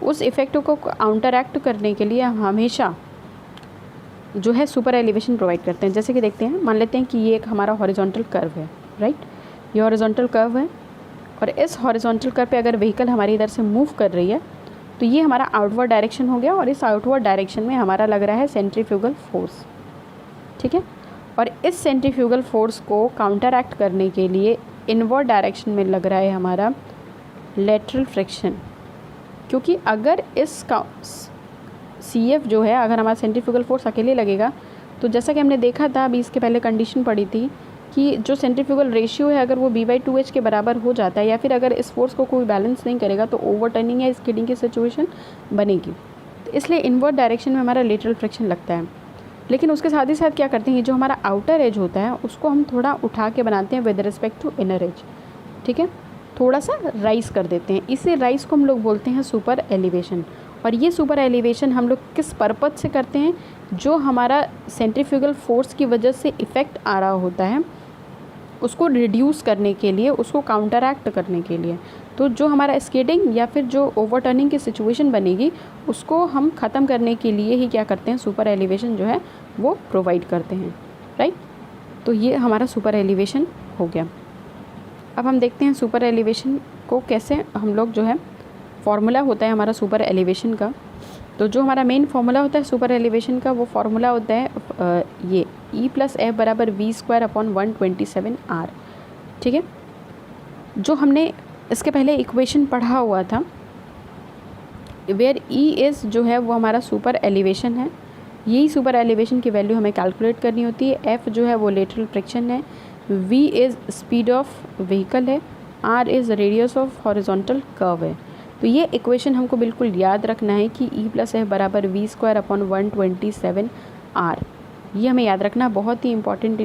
उस इफ़ेक्ट को काउंटरएक्ट करने के लिए हम हमेशा जो है सुपर एलिवेशन प्रोवाइड करते हैं। जैसे कि देखते हैं, मान लेते हैं कि ये एक हमारा हॉरिजॉन्टल कर्व है, राइट, ये हॉरिजॉन्टल कर्व है और इस हॉरिजॉन्टल कर्व पे अगर व्हीकल हमारी इधर से मूव कर रही है तो ये हमारा आउटवर्ड डायरेक्शन हो गया और इस आउटवर्ड डायरेक्शन में हमारा लग रहा है सेंट्रीफ्यूगल फोर्स, ठीक है। और इस सेंट्रीफ्यूगल फोर्स को काउंटरएक्ट करने के लिए इनवर्ड डायरेक्शन में लग रहा है हमारा लेटरल फ्रिक्शन, क्योंकि अगर इस CF जो है, अगर हमारा सेंट्रीफ्यूगल फोर्स अकेले लगेगा तो जैसा कि हमने देखा था, अभी इसके पहले कंडीशन पड़ी थी कि जो सेंट्रीफ्यूगल रेशियो है अगर वो B/2H के बराबर हो जाता है, या फिर अगर इस फोर्स को कोई बैलेंस नहीं करेगा तो ओवरटर्निंग या स्किडिंग की सिचुएशन बनेगी। तो इसलिए इनवर्ड डायरेक्शन में हमारा लेटरल फ्रिक्शन लगता है। लेकिन उसके साथ ही साथ क्या करते हैं, जो हमारा आउटर एज होता है उसको हम थोड़ा उठा के बनाते हैं with respect to inner edge, ठीक है, थोड़ा सा राइज कर देते हैं। इसे राइज को हम लोग बोलते हैं सुपर एलिवेशन। और ये सुपर एलिवेशन हम लोग किस पर्पज़ से करते हैं? जो हमारा सेंट्रीफ्यूगल फोर्स की वजह से इफ़ेक्ट आ रहा होता है उसको रिड्यूस करने के लिए, उसको काउंटरएक्ट करने के लिए। तो जो हमारा स्किडिंग या फिर जो ओवरटर्निंग की सिचुएशन बनेगी उसको हम ख़त्म करने के लिए ही क्या करते हैं, सुपर एलिवेशन जो है वो प्रोवाइड करते हैं, राइट। तो ये हमारा सुपर एलिवेशन हो गया। अब हम देखते हैं सुपर एलिवेशन को कैसे हम लोग जो है, फॉर्मूला होता है हमारा सुपर एलिवेशन का। तो जो हमारा मेन फार्मूला होता है सुपर एलिवेशन का, वो फार्मूला होता है ये E+F बराबर V²/127R, ठीक है। जो हमने इसके पहले इक्वेशन पढ़ा हुआ था, वेयर E इज़ जो है वो हमारा सुपर एलिवेशन है, यही सुपर एलिवेशन की वैल्यू हमें कैलकुलेट करनी होती है। F जो है वो लेटरल फ्रिक्शन है, V is speed of vehicle है, R is radius of horizontal curve है। तो ये इक्वेशन हमको बिल्कुल याद रखना है कि E+F बराबर V²/127R, ये हमें याद रखना बहुत ही इम्पॉर्टेंट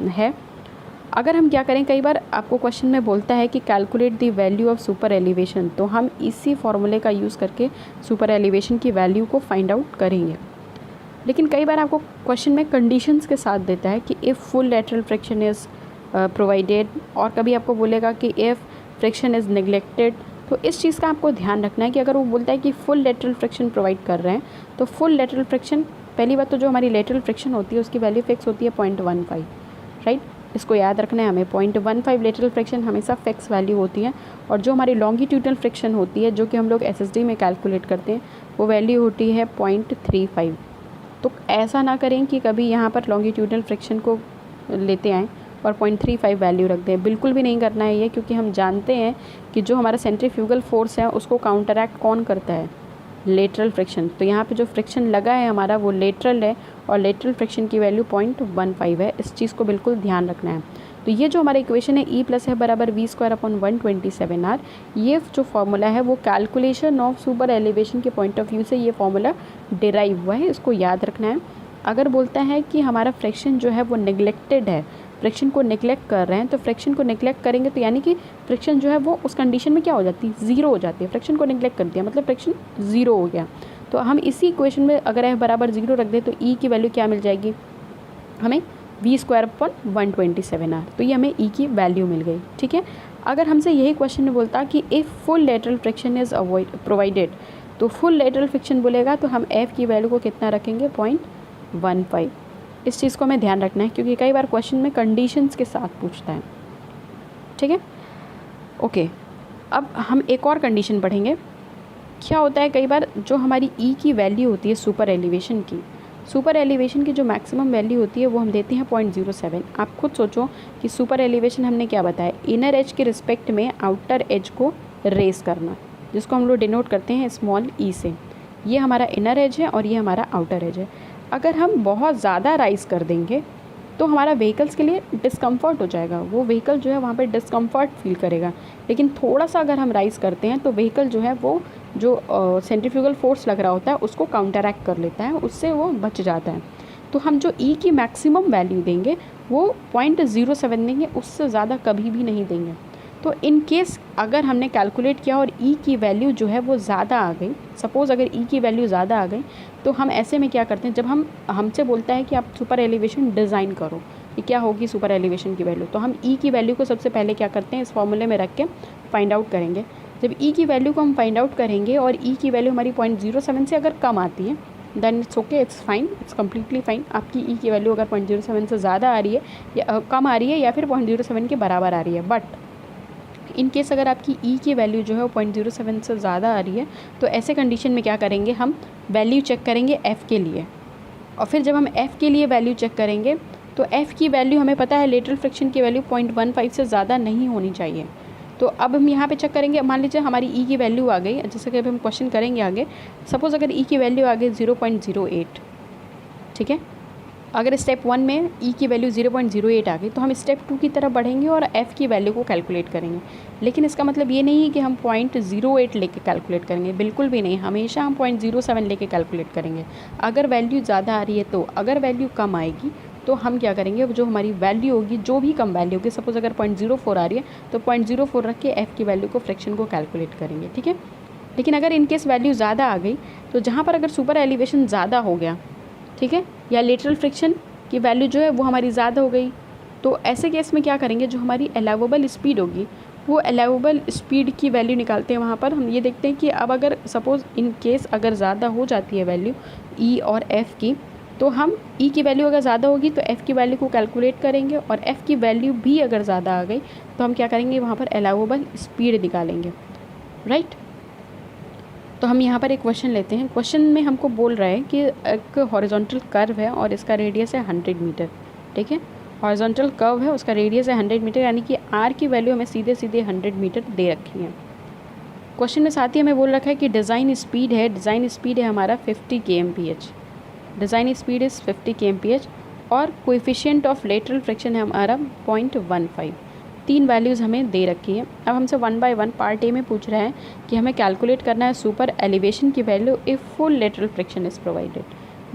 है। अगर हम क्या करें, कई बार आपको क्वेश्चन में बोलता है कि calculate the value of super elevation, तो हम इसी फॉर्मूले का यूज़ करके सुपर एलिवेशन की वैल्यू को फाइंड आउट करेंगे। लेकिन कई बार आपको क्वेश्चन में कंडीशंस के साथ देता है कि if full lateral friction is provided, और कभी आपको बोलेगा कि इफ़ फ्रिक्शन इज़ नेग्लेक्टेड। तो इस चीज़ का आपको ध्यान रखना है कि अगर वो बोलता है कि फुल लेटरल फ्रिक्शन प्रोवाइड कर रहे हैं, तो फुल लेटरल फ्रिक्शन, पहली बात तो जो हमारी लेटरल फ्रिक्शन होती है उसकी वैल्यू फिक्स होती है 0.15, राइट, इसको याद रखना है हमें। 0.15 लेटरल फ्रिक्शन हमेशा फिक्स वैल्यू होती है। और जो हमारी लॉन्गिट्यूडनल फ्रिक्शन होती है, जो कि हम लोग SSD में कैलकुलेट करते हैं, वो वैल्यू होती है 0.35। तो ऐसा ना करें कि कभी यहाँ पर लॉन्गिट्यूडनल फ्रिक्शन को लेते आएँ और 0.35 वैल्यू रख दें, बिल्कुल भी नहीं करना है ये, क्योंकि हम जानते हैं कि जो हमारा सेंट्रीफ्यूगल फोर्स है उसको काउंटरएक्ट कौन करता है, लेटरल फ्रिक्शन। तो यहाँ पे जो फ्रिक्शन लगा है हमारा वो लेटरल है और लेटरल फ्रिक्शन की वैल्यू 0.15 है, इस चीज़ को बिल्कुल ध्यान रखना है। तो ये जो हमारा इक्वेशन है ई प्लस है बराबर वी स्क्वायर अपॉन 127R, ये जो फॉर्मूला है वो कैलकुलेशन ऑफ सुपर एलिवेशन के पॉइंट ऑफ व्यू से ये फॉर्मूला डिराइव हुआ है, इसको याद रखना है। अगर बोलता है कि हमारा फ्रैक्शन जो है वो नेग्लेक्टेड है, फ्रैक्शन को नेग्लेक्ट कर रहे हैं, तो फ्रैक्शन को नेग्लेक्ट करेंगे तो यानी कि फ्रैक्शन जो है वो उस कंडीशन में क्या हो जाती है, ज़ीरो हो जाती है। फ्रैक्शन को नेग्लेक्ट कर दिया मतलब फ्रैक्शन ज़ीरो हो गया। तो हम इसी इक्वेशन में अगर f बराबर 0 रख दें तो e की वैल्यू क्या मिल जाएगी हमें, वी स्क्वायर अपॉन 127R। तो ये हमें e की वैल्यू मिल गई, ठीक है। अगर हमसे यही क्वेश्चन में बोलता कि if full lateral friction is provided, तो फुल लेटरल फ्रिक्शन बोलेगा तो हम f की वैल्यू को कितना रखेंगे, 0.15। इस चीज़ को हमें ध्यान रखना है क्योंकि कई बार क्वेश्चन में कंडीशंस के साथ पूछता है, ठीक है। ओके, अब हम एक और कंडीशन पढ़ेंगे। क्या होता है कई बार जो हमारी ई की वैल्यू होती है सुपर एलिवेशन की जो मैक्सिमम वैल्यू होती है वो हम देते हैं 0.07। आप खुद सोचो कि सुपर एलिवेशन हमने क्या बताया, इनर एज के रिस्पेक्ट में आउटर एज को रेस करना, जिसको हम लोग डिनोट करते हैं स्मॉल ई से। ये हमारा इनर एज है और ये हमारा आउटर एज है। अगर हम बहुत ज़्यादा राइज कर देंगे तो हमारा व्हीकल्स के लिए डिस्कम्फर्ट हो जाएगा, वो व्हीकल जो है वहाँ पे डिस्कम्फर्ट फील करेगा। लेकिन थोड़ा सा अगर हम राइज़ करते हैं तो व्हीकल जो है वो जो सेंट्रीफ्यूगल फोर्स लग रहा होता है उसको काउंटरैक्ट कर लेता है, उससे वो बच जाता है। तो हम जो ई की मैक्सिमम वैल्यू देंगे वो 0.07 देंगे, उससे ज़्यादा कभी भी नहीं देंगे। तो इन केस अगर हमने कैलकुलेट किया और ई की वैल्यू जो है वो ज़्यादा आ गई, सपोज़ अगर ई की वैल्यू ज़्यादा आ गई, तो हम ऐसे में क्या करते हैं, जब हमसे बोलता है कि आप सुपर एलिवेशन डिज़ाइन करो कि क्या होगी सुपर एलिवेशन की वैल्यू, तो हम ई की वैल्यू को सबसे पहले क्या करते हैं, इस फॉर्मूले में रख के फाइंड आउट करेंगे। जब ई की वैल्यू को हम फाइंड आउट करेंगे और ई की वैल्यू हमारी 0.07 से अगर कम आती है then it's okay, it's fine, it's completely fine. आपकी ई की वैल्यू अगर 0.07 से ज़्यादा आ रही है या कम आ रही है या फिर 0.07 के बराबर आ रही है, बट इन केस अगर आपकी ई की वैल्यू जो है वो 0.07 से ज़्यादा आ रही है, तो ऐसे कंडीशन में क्या करेंगे, हम वैल्यू चेक करेंगे एफ़ के लिए। और फिर जब हम एफ़ के लिए वैल्यू चेक करेंगे तो एफ़ की वैल्यू हमें पता है लेटरल फ्रिक्शन की वैल्यू 0.15 से ज़्यादा नहीं होनी चाहिए। तो अब हम यहाँ पे चेक करेंगे, मान लीजिए हमारी ई की वैल्यू आ गई, जैसे कि अभी हम क्वेश्चन करेंगे आगे, सपोज़ अगर ई की वैल्यू आ गई 0.08, ठीक है। अगर स्टेप 1 में ई की वैल्यू 0.08 आ गई तो हम स्टेप 2 की तरफ बढ़ेंगे और एफ़ की वैल्यू को कैलकुलेट करेंगे। लेकिन इसका मतलब ये नहीं है कि हम 0.08 लेके कैलकुलेट करेंगे, बिल्कुल भी नहीं, हमेशा हम 0.07 लेके कैलकुलेट करेंगे। अगर वैल्यू ज़्यादा आ रही है तो, अगर वैल्यू कम आएगी तो हम क्या करेंगे, जो हमारी वैल्यू होगी, जो भी कम वैल्यू होगी, सपोज़ अगर 0.04 आ रही है तो 0.04 रख के एफ़ की वैल्यू को फ्रैक्शन को कैलकुलेट करेंगे, ठीक है। लेकिन अगर इनकेस वैल्यू ज़्यादा आ गई तो जहाँ पर अगर सुपर एलिवेशन ज़्यादा हो गया, ठीक है, या लेटरल फ्रिक्शन की वैल्यू जो है वो हमारी ज़्यादा हो गई, तो ऐसे केस में क्या करेंगे, जो हमारी अलाउएबल स्पीड होगी वो अलाउएबल स्पीड की वैल्यू निकालते हैं। वहाँ पर हम ये देखते हैं कि अब अगर सपोज़ इन केस अगर ज़्यादा हो जाती है वैल्यू ई और एफ़ की, तो हम ई की वैल्यू अगर ज़्यादा होगी तो एफ़ की वैल्यू को कैलकुलेट करेंगे, और एफ़ की वैल्यू भी अगर ज़्यादा आ गई तो हम क्या करेंगे, वहाँ पर अलाउएबल स्पीड निकालेंगे, राइट। तो हम यहाँ पर एक क्वेश्चन लेते हैं। क्वेश्चन में हमको बोल रहा है कि एक हॉरिजॉन्टल कर्व है और इसका रेडियस है 100 मीटर, ठीक है। हॉरिजॉन्टल कर्व है, उसका रेडियस है 100 मीटर, यानी कि आर की वैल्यू हमें सीधे 100 मीटर दे रखी है। क्वेश्चन में साथ ही हमें बोल रखा है कि डिज़ाइन स्पीड है हमारा 50 kmph, design speed is 50 kmph, और कोएफिशिएंट ऑफ लेटरल फ्रिक्शन है हमारा 0.15। तीन वैल्यूज़ हमें दे रखी है। अब हमसे 1 बाय 1 पार्ट ए में पूछ रहा है कि हमें कैलकुलेट करना है सुपर एलिवेशन की value if full lateral friction is provided.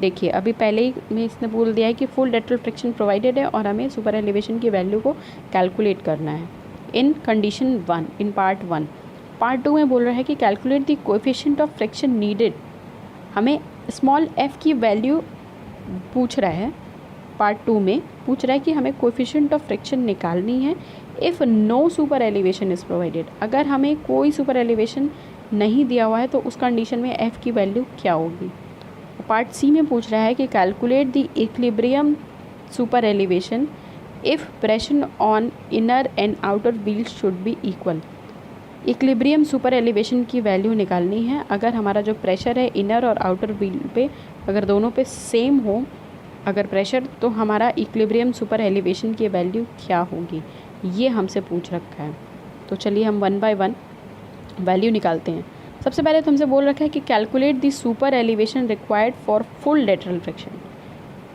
देखिए अभी पहले ही में इसने बोल दिया है कि फुल लेटरल फ्रिक्शन प्रोवाइडेड है और हमें सुपर एलिवेशन की वैल्यू को कैलकुलेट करना है इन कंडीशन 1, इन पार्ट 1। पार्ट 2 में बोल रहा है कि calculate the coefficient of friction needed, हमें स्मॉल एफ़ की वैल्यू पूछ रहा है। पार्ट 2 में पूछ रहा है कि हमें कोएफिशिएंट ऑफ फ्रिक्शन निकालनी है if no super elevation is provided. अगर हमें कोई सुपर एलिवेशन नहीं दिया हुआ है तो उस कंडीशन में एफ़ की वैल्यू क्या होगी। पार्ट सी में पूछ रहा है कि calculate the equilibrium super elevation if pressure on inner and outer wheel should be equal. Equilibrium super elevation की वैल्यू निकालनी है अगर हमारा जो प्रेशर है इनर और आउटर व्हील पे अगर दोनों पे सेम हो अगर प्रेशर, तो हमारा इक्विलिब्रियम सुपर एलिवेशन की वैल्यू क्या होगी, ये हमसे पूछ रखा है। तो चलिए हम 1 बाय 1 वैल्यू निकालते हैं। सबसे पहले तो हमसे बोल रखा है कि calculate the super elevation required for full lateral friction.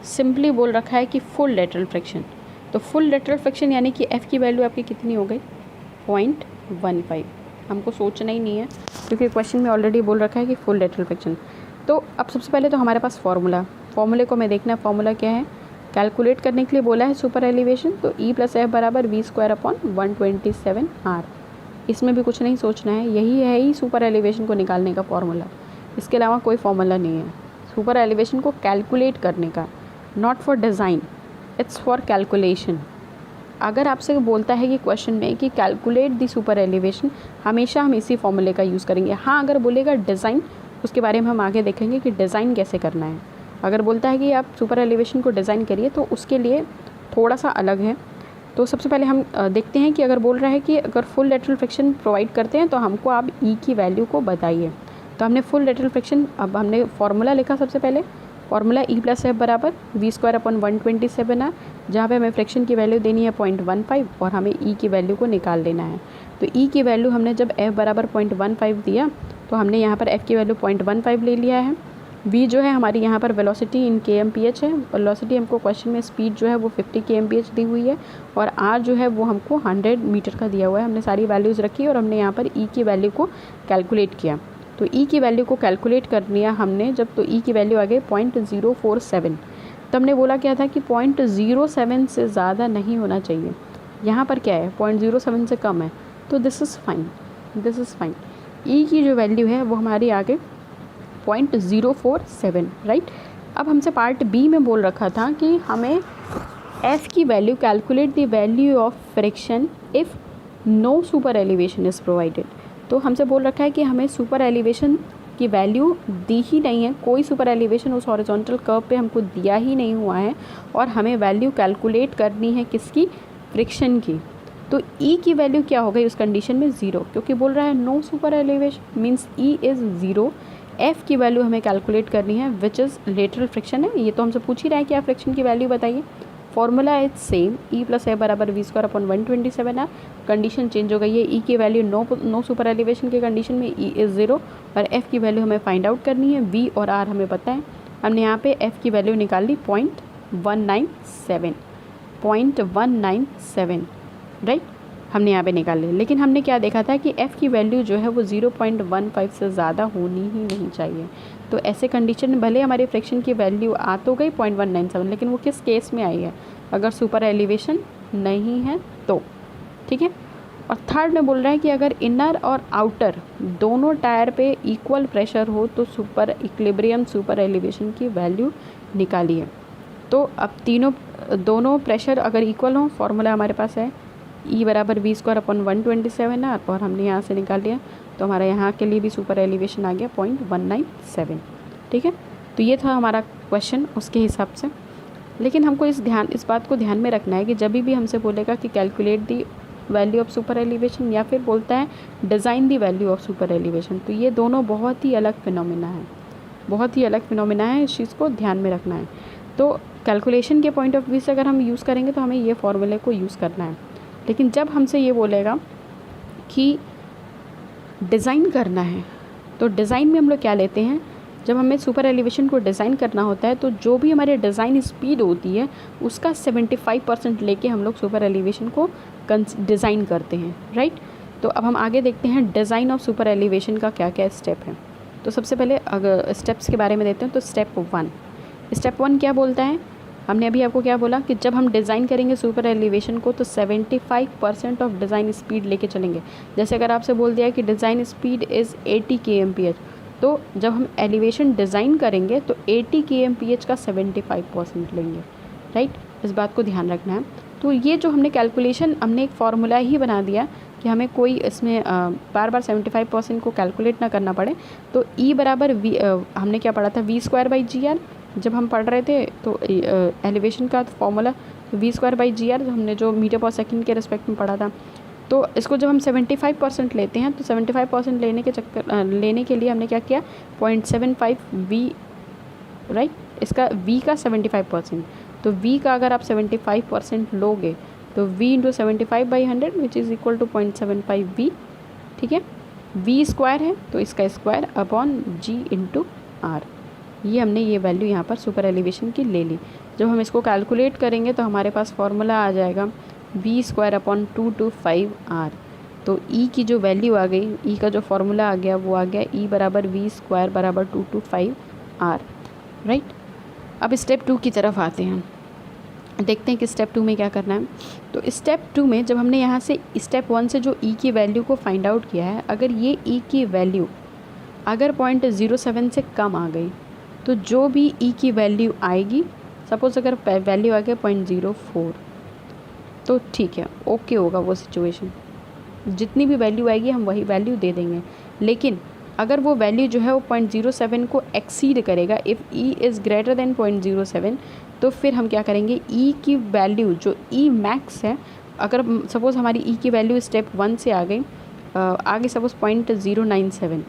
Simply बोल रखा है कि फुल लेटरल फ्रिक्शन, तो फुल लेटरल फ्रिक्शन यानी कि F की वैल्यू आपकी कितनी हो गई 0.15। हमको सोचना ही नहीं है क्योंकि क्वेश्चन में ऑलरेडी बोल रखा है कि फुल लेटरल फ्रिक्शन। तो अब सबसे पहले तो हमारे पास फॉर्मूले को मैं देखना है, फॉर्मूला क्या है, कैलकुलेट करने के लिए बोला है सुपर एलिवेशन, तो E + F बराबर v²/127R। इसमें भी कुछ नहीं सोचना है, यही है ही सुपर एलिवेशन को निकालने का फॉर्मूला, इसके अलावा कोई फॉर्मूला नहीं है सुपर एलिवेशन को कैलकुलेट करने का, not for design, it's for calculation. अगर आपसे बोलता है कि क्वेश्चन में कि कैलकुलेट द सुपर एलिवेशन, हमेशा हम इसी फॉर्मूले का यूज़ करेंगे। हाँ, अगर बोलेगा डिज़ाइन, उसके बारे में हम आगे देखेंगे कि डिज़ाइन कैसे करना है। अगर बोलता है कि आप सुपर एलिवेशन को डिज़ाइन करिए तो उसके लिए थोड़ा सा अलग है। तो सबसे पहले हम देखते हैं कि अगर बोल रहा है कि अगर फुल लेटरल फ्रिक्शन प्रोवाइड करते हैं तो हमको आप E की वैल्यू को बताइए। तो हमने फुल लेटरल फ्रिक्शन, अब हमने फार्मूला लिखा सबसे पहले, फार्मूला E + F बराबर v²/127R, जहाँ पे हमें फ्रिक्शन की वैल्यू देनी है 0.15 और हमें E की वैल्यू को निकाल लेना है। तो E की वैल्यू हमने जब F बराबर 0.15 दिया तो हमने यहाँ पर F की वैल्यू 0.15 ले लिया है। V जो है हमारी यहाँ पर वेलोसिटी इन kmph है, वेलोसिटी हमको क्वेश्चन में स्पीड जो है वो 50 kmph दी हुई है और R जो है वो हमको 100 मीटर का दिया हुआ है। हमने सारी वैल्यूज़ रखी और हमने यहाँ पर E की वैल्यू को कैलकुलेट किया। तो E की वैल्यू को कैलकुलेट कर लिया हमने जब, तो E की वैल्यू आ गई 0.047। तब हमने बोला क्या था कि 0.07 से ज़्यादा नहीं होना चाहिए। यहाँ पर क्या है 0.07 से कम है, तो this is fine, this is fine. E की जो वैल्यू है वो हमारी आ गई 0.047, राइट। अब हमसे पार्ट बी में बोल रखा था कि हमें F की value, calculate the value of friction if no super elevation is provided. तो हमसे बोल रखा है कि हमें सुपर एलिवेशन की वैल्यू दी ही नहीं है, कोई सुपर एलिवेशन उस हॉरिजॉन्टल कर्व पे हमको दिया ही नहीं हुआ है और हमें वैल्यू कैलकुलेट करनी है किसकी, फ्रिक्शन की। तो E की वैल्यू क्या हो गई उस कंडीशन में 0, क्योंकि बोल रहा है no super elevation means E is 0। F की वैल्यू हमें कैलकुलेट करनी है विच इज़ लेटरल फ्रिक्शन है, ये तो हमसे पूछ ही रहा है कि आप फ्रिक्शन की वैल्यू बताइए। Formula is same, E + F बराबर v²/127R। कंडीशन चेंज हो गई है, E की वैल्यू नो सुपर एलिवेशन के कंडीशन में E इज़ 0 और F की वैल्यू हमें फाइंड आउट करनी है। V और R हमें पता है, हमने यहाँ पे F की वैल्यू निकाल ली 0.197, राइट, हमने यहाँ पे निकाल ली। लेकिन हमने क्या देखा था कि F की वैल्यू जो है वो 0.15 से ज़्यादा होनी ही नहीं चाहिए। तो ऐसे कंडीशन में भले हमारी फ्रिक्शन की वैल्यू आ तो गई 0.197, लेकिन वो किस केस में आई है, अगर सुपर एलिवेशन नहीं है तो, ठीक है। और थर्ड में बोल रहा है कि अगर इनर और आउटर दोनों टायर पे इक्वल प्रेशर हो तो सुपर इक्विलिब्रियम सुपर एलिवेशन की वैल्यू निकालिए। तो अब दोनों प्रेशर अगर इक्वल हो, फॉर्मूला हमारे पास है E बराबर v²/127R और हमने यहाँ से निकाल लिया, तो हमारा यहाँ के लिए भी सुपर एलिवेशन आ गया 0.197, ठीक है। तो ये था हमारा क्वेश्चन उसके हिसाब से। लेकिन हमको इस बात को ध्यान में रखना है कि जब भी हमसे बोलेगा कि calculate the value of super elevation या फिर बोलता है design the value of super elevation, तो ये दोनों बहुत ही अलग फिनोमिना है, बहुत ही अलग फिनोमिना है, इस चीज़ को ध्यान में रखना है। तो कैलकुलेशन के पॉइंट ऑफ व्यू से अगर हम यूज़ करेंगे तो हमें ये फॉर्मूले को यूज़ करना है। लेकिन जब हमसे ये बोलेगा कि डिज़ाइन करना है, तो डिज़ाइन में हम लोग क्या लेते हैं, जब हमें सुपर एलिवेशन को डिज़ाइन करना होता है तो जो भी हमारे डिज़ाइन स्पीड होती है उसका 75% लेके हम लोग सुपर एलिवेशन को डिज़ाइन करते हैं, राइट। तो अब हम आगे देखते हैं डिज़ाइन ऑफ सुपर एलिवेशन का क्या क्या स्टेप है। तो सबसे पहले अगर स्टेप्स के बारे में देखते हैं तो स्टेप 1 क्या बोलता है, हमने अभी आपको क्या बोला कि जब हम डिज़ाइन करेंगे सुपर एलिवेशन को तो 75% ऑफ डिज़ाइन स्पीड लेके चलेंगे। जैसे अगर आपसे बोल दिया कि डिज़ाइन स्पीड इज़ 80 kmph, तो जब हम एलिवेशन डिज़ाइन करेंगे तो 80 kmph का 75% लेंगे, राइट। इस बात को ध्यान रखना है। तो ये जो हमने कैलकुलेशन, हमने एक फार्मूला ही बना दिया कि हमें कोई इसमें बार बार 75% को कैलकुलेट ना करना पड़े। तो E बराबर हमने क्या पढ़ा था v²/gr, जब हम पढ़ रहे थे तो एलिवेशन का फॉर्मूला v²/gr हमने जो मीटर पर सेकंड के रिस्पेक्ट में पढ़ा था। तो इसको जब हम 75% लेते हैं तो 75% लेने के लिए हमने क्या किया 0.75 v, राइट, इसका v का 75%। तो v का अगर आप 75% लोगे तो v × 75/100 which is equal to 0.75 v, ठीक है। v स्क्वायर है तो इसका स्क्वायर अपॉन g × r, ये हमने ये वैल्यू यहाँ पर सुपर एलिवेशन की ले ली। जब हम इसको कैलकुलेट करेंगे तो हमारे पास फॉर्मूला आ जाएगा v²/225r। तो e की जो वैल्यू आ गई, e का जो फॉर्मूला आ गया वो आ गया e बराबर v²/225r, राइट। अब स्टेप 2 की तरफ आते हैं, देखते हैं कि स्टेप 2 में क्या करना है। तो स्टेप 2 में जब हमने यहाँ से स्टेप 1 से जो e की वैल्यू को फाइंड आउट किया है, अगर ये e की वैल्यू अगर 0.07 से कम आ गई तो जो भी e की वैल्यू आएगी, सपोज़ अगर वैल्यू आ गया 0.04, तो ठीक है, ओके होगा वो सिचुएशन। जितनी भी वैल्यू आएगी हम वही वैल्यू दे देंगे। लेकिन अगर वो वैल्यू जो है वो 0.07 को एक्सीड करेगा, if e is greater than 0.07, तो फिर हम क्या करेंगे, e की वैल्यू जो e मैक्स है, अगर सपोज़ हमारी e की वैल्यू स्टेप 1 से आ गई आगे सपोज़ 0.097,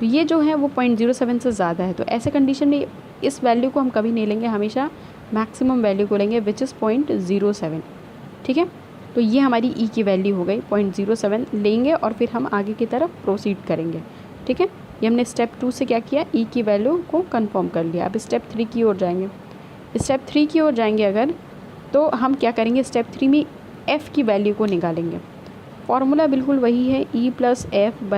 तो ये जो है वो 0.07 से ज़्यादा है। तो ऐसे कंडीशन में इस वैल्यू को हम कभी नहीं लेंगे, हमेशा मैक्सिमम वैल्यू को लेंगे विच इज़ 0.07, ठीक है। तो ये हमारी e की वैल्यू हो गई, 0.07 लेंगे और फिर हम आगे की तरफ प्रोसीड करेंगे, ठीक है। ये हमने स्टेप 2 से क्या किया, e की वैल्यू को कंफर्म कर लिया। अब स्टेप 3 की ओर जाएंगे। स्टेप 3 की ओर जाएंगे अगर, तो हम क्या करेंगे, स्टेप 3 में f की वैल्यू को निकालेंगे। फॉर्मूला बिल्कुल वही है, e + f =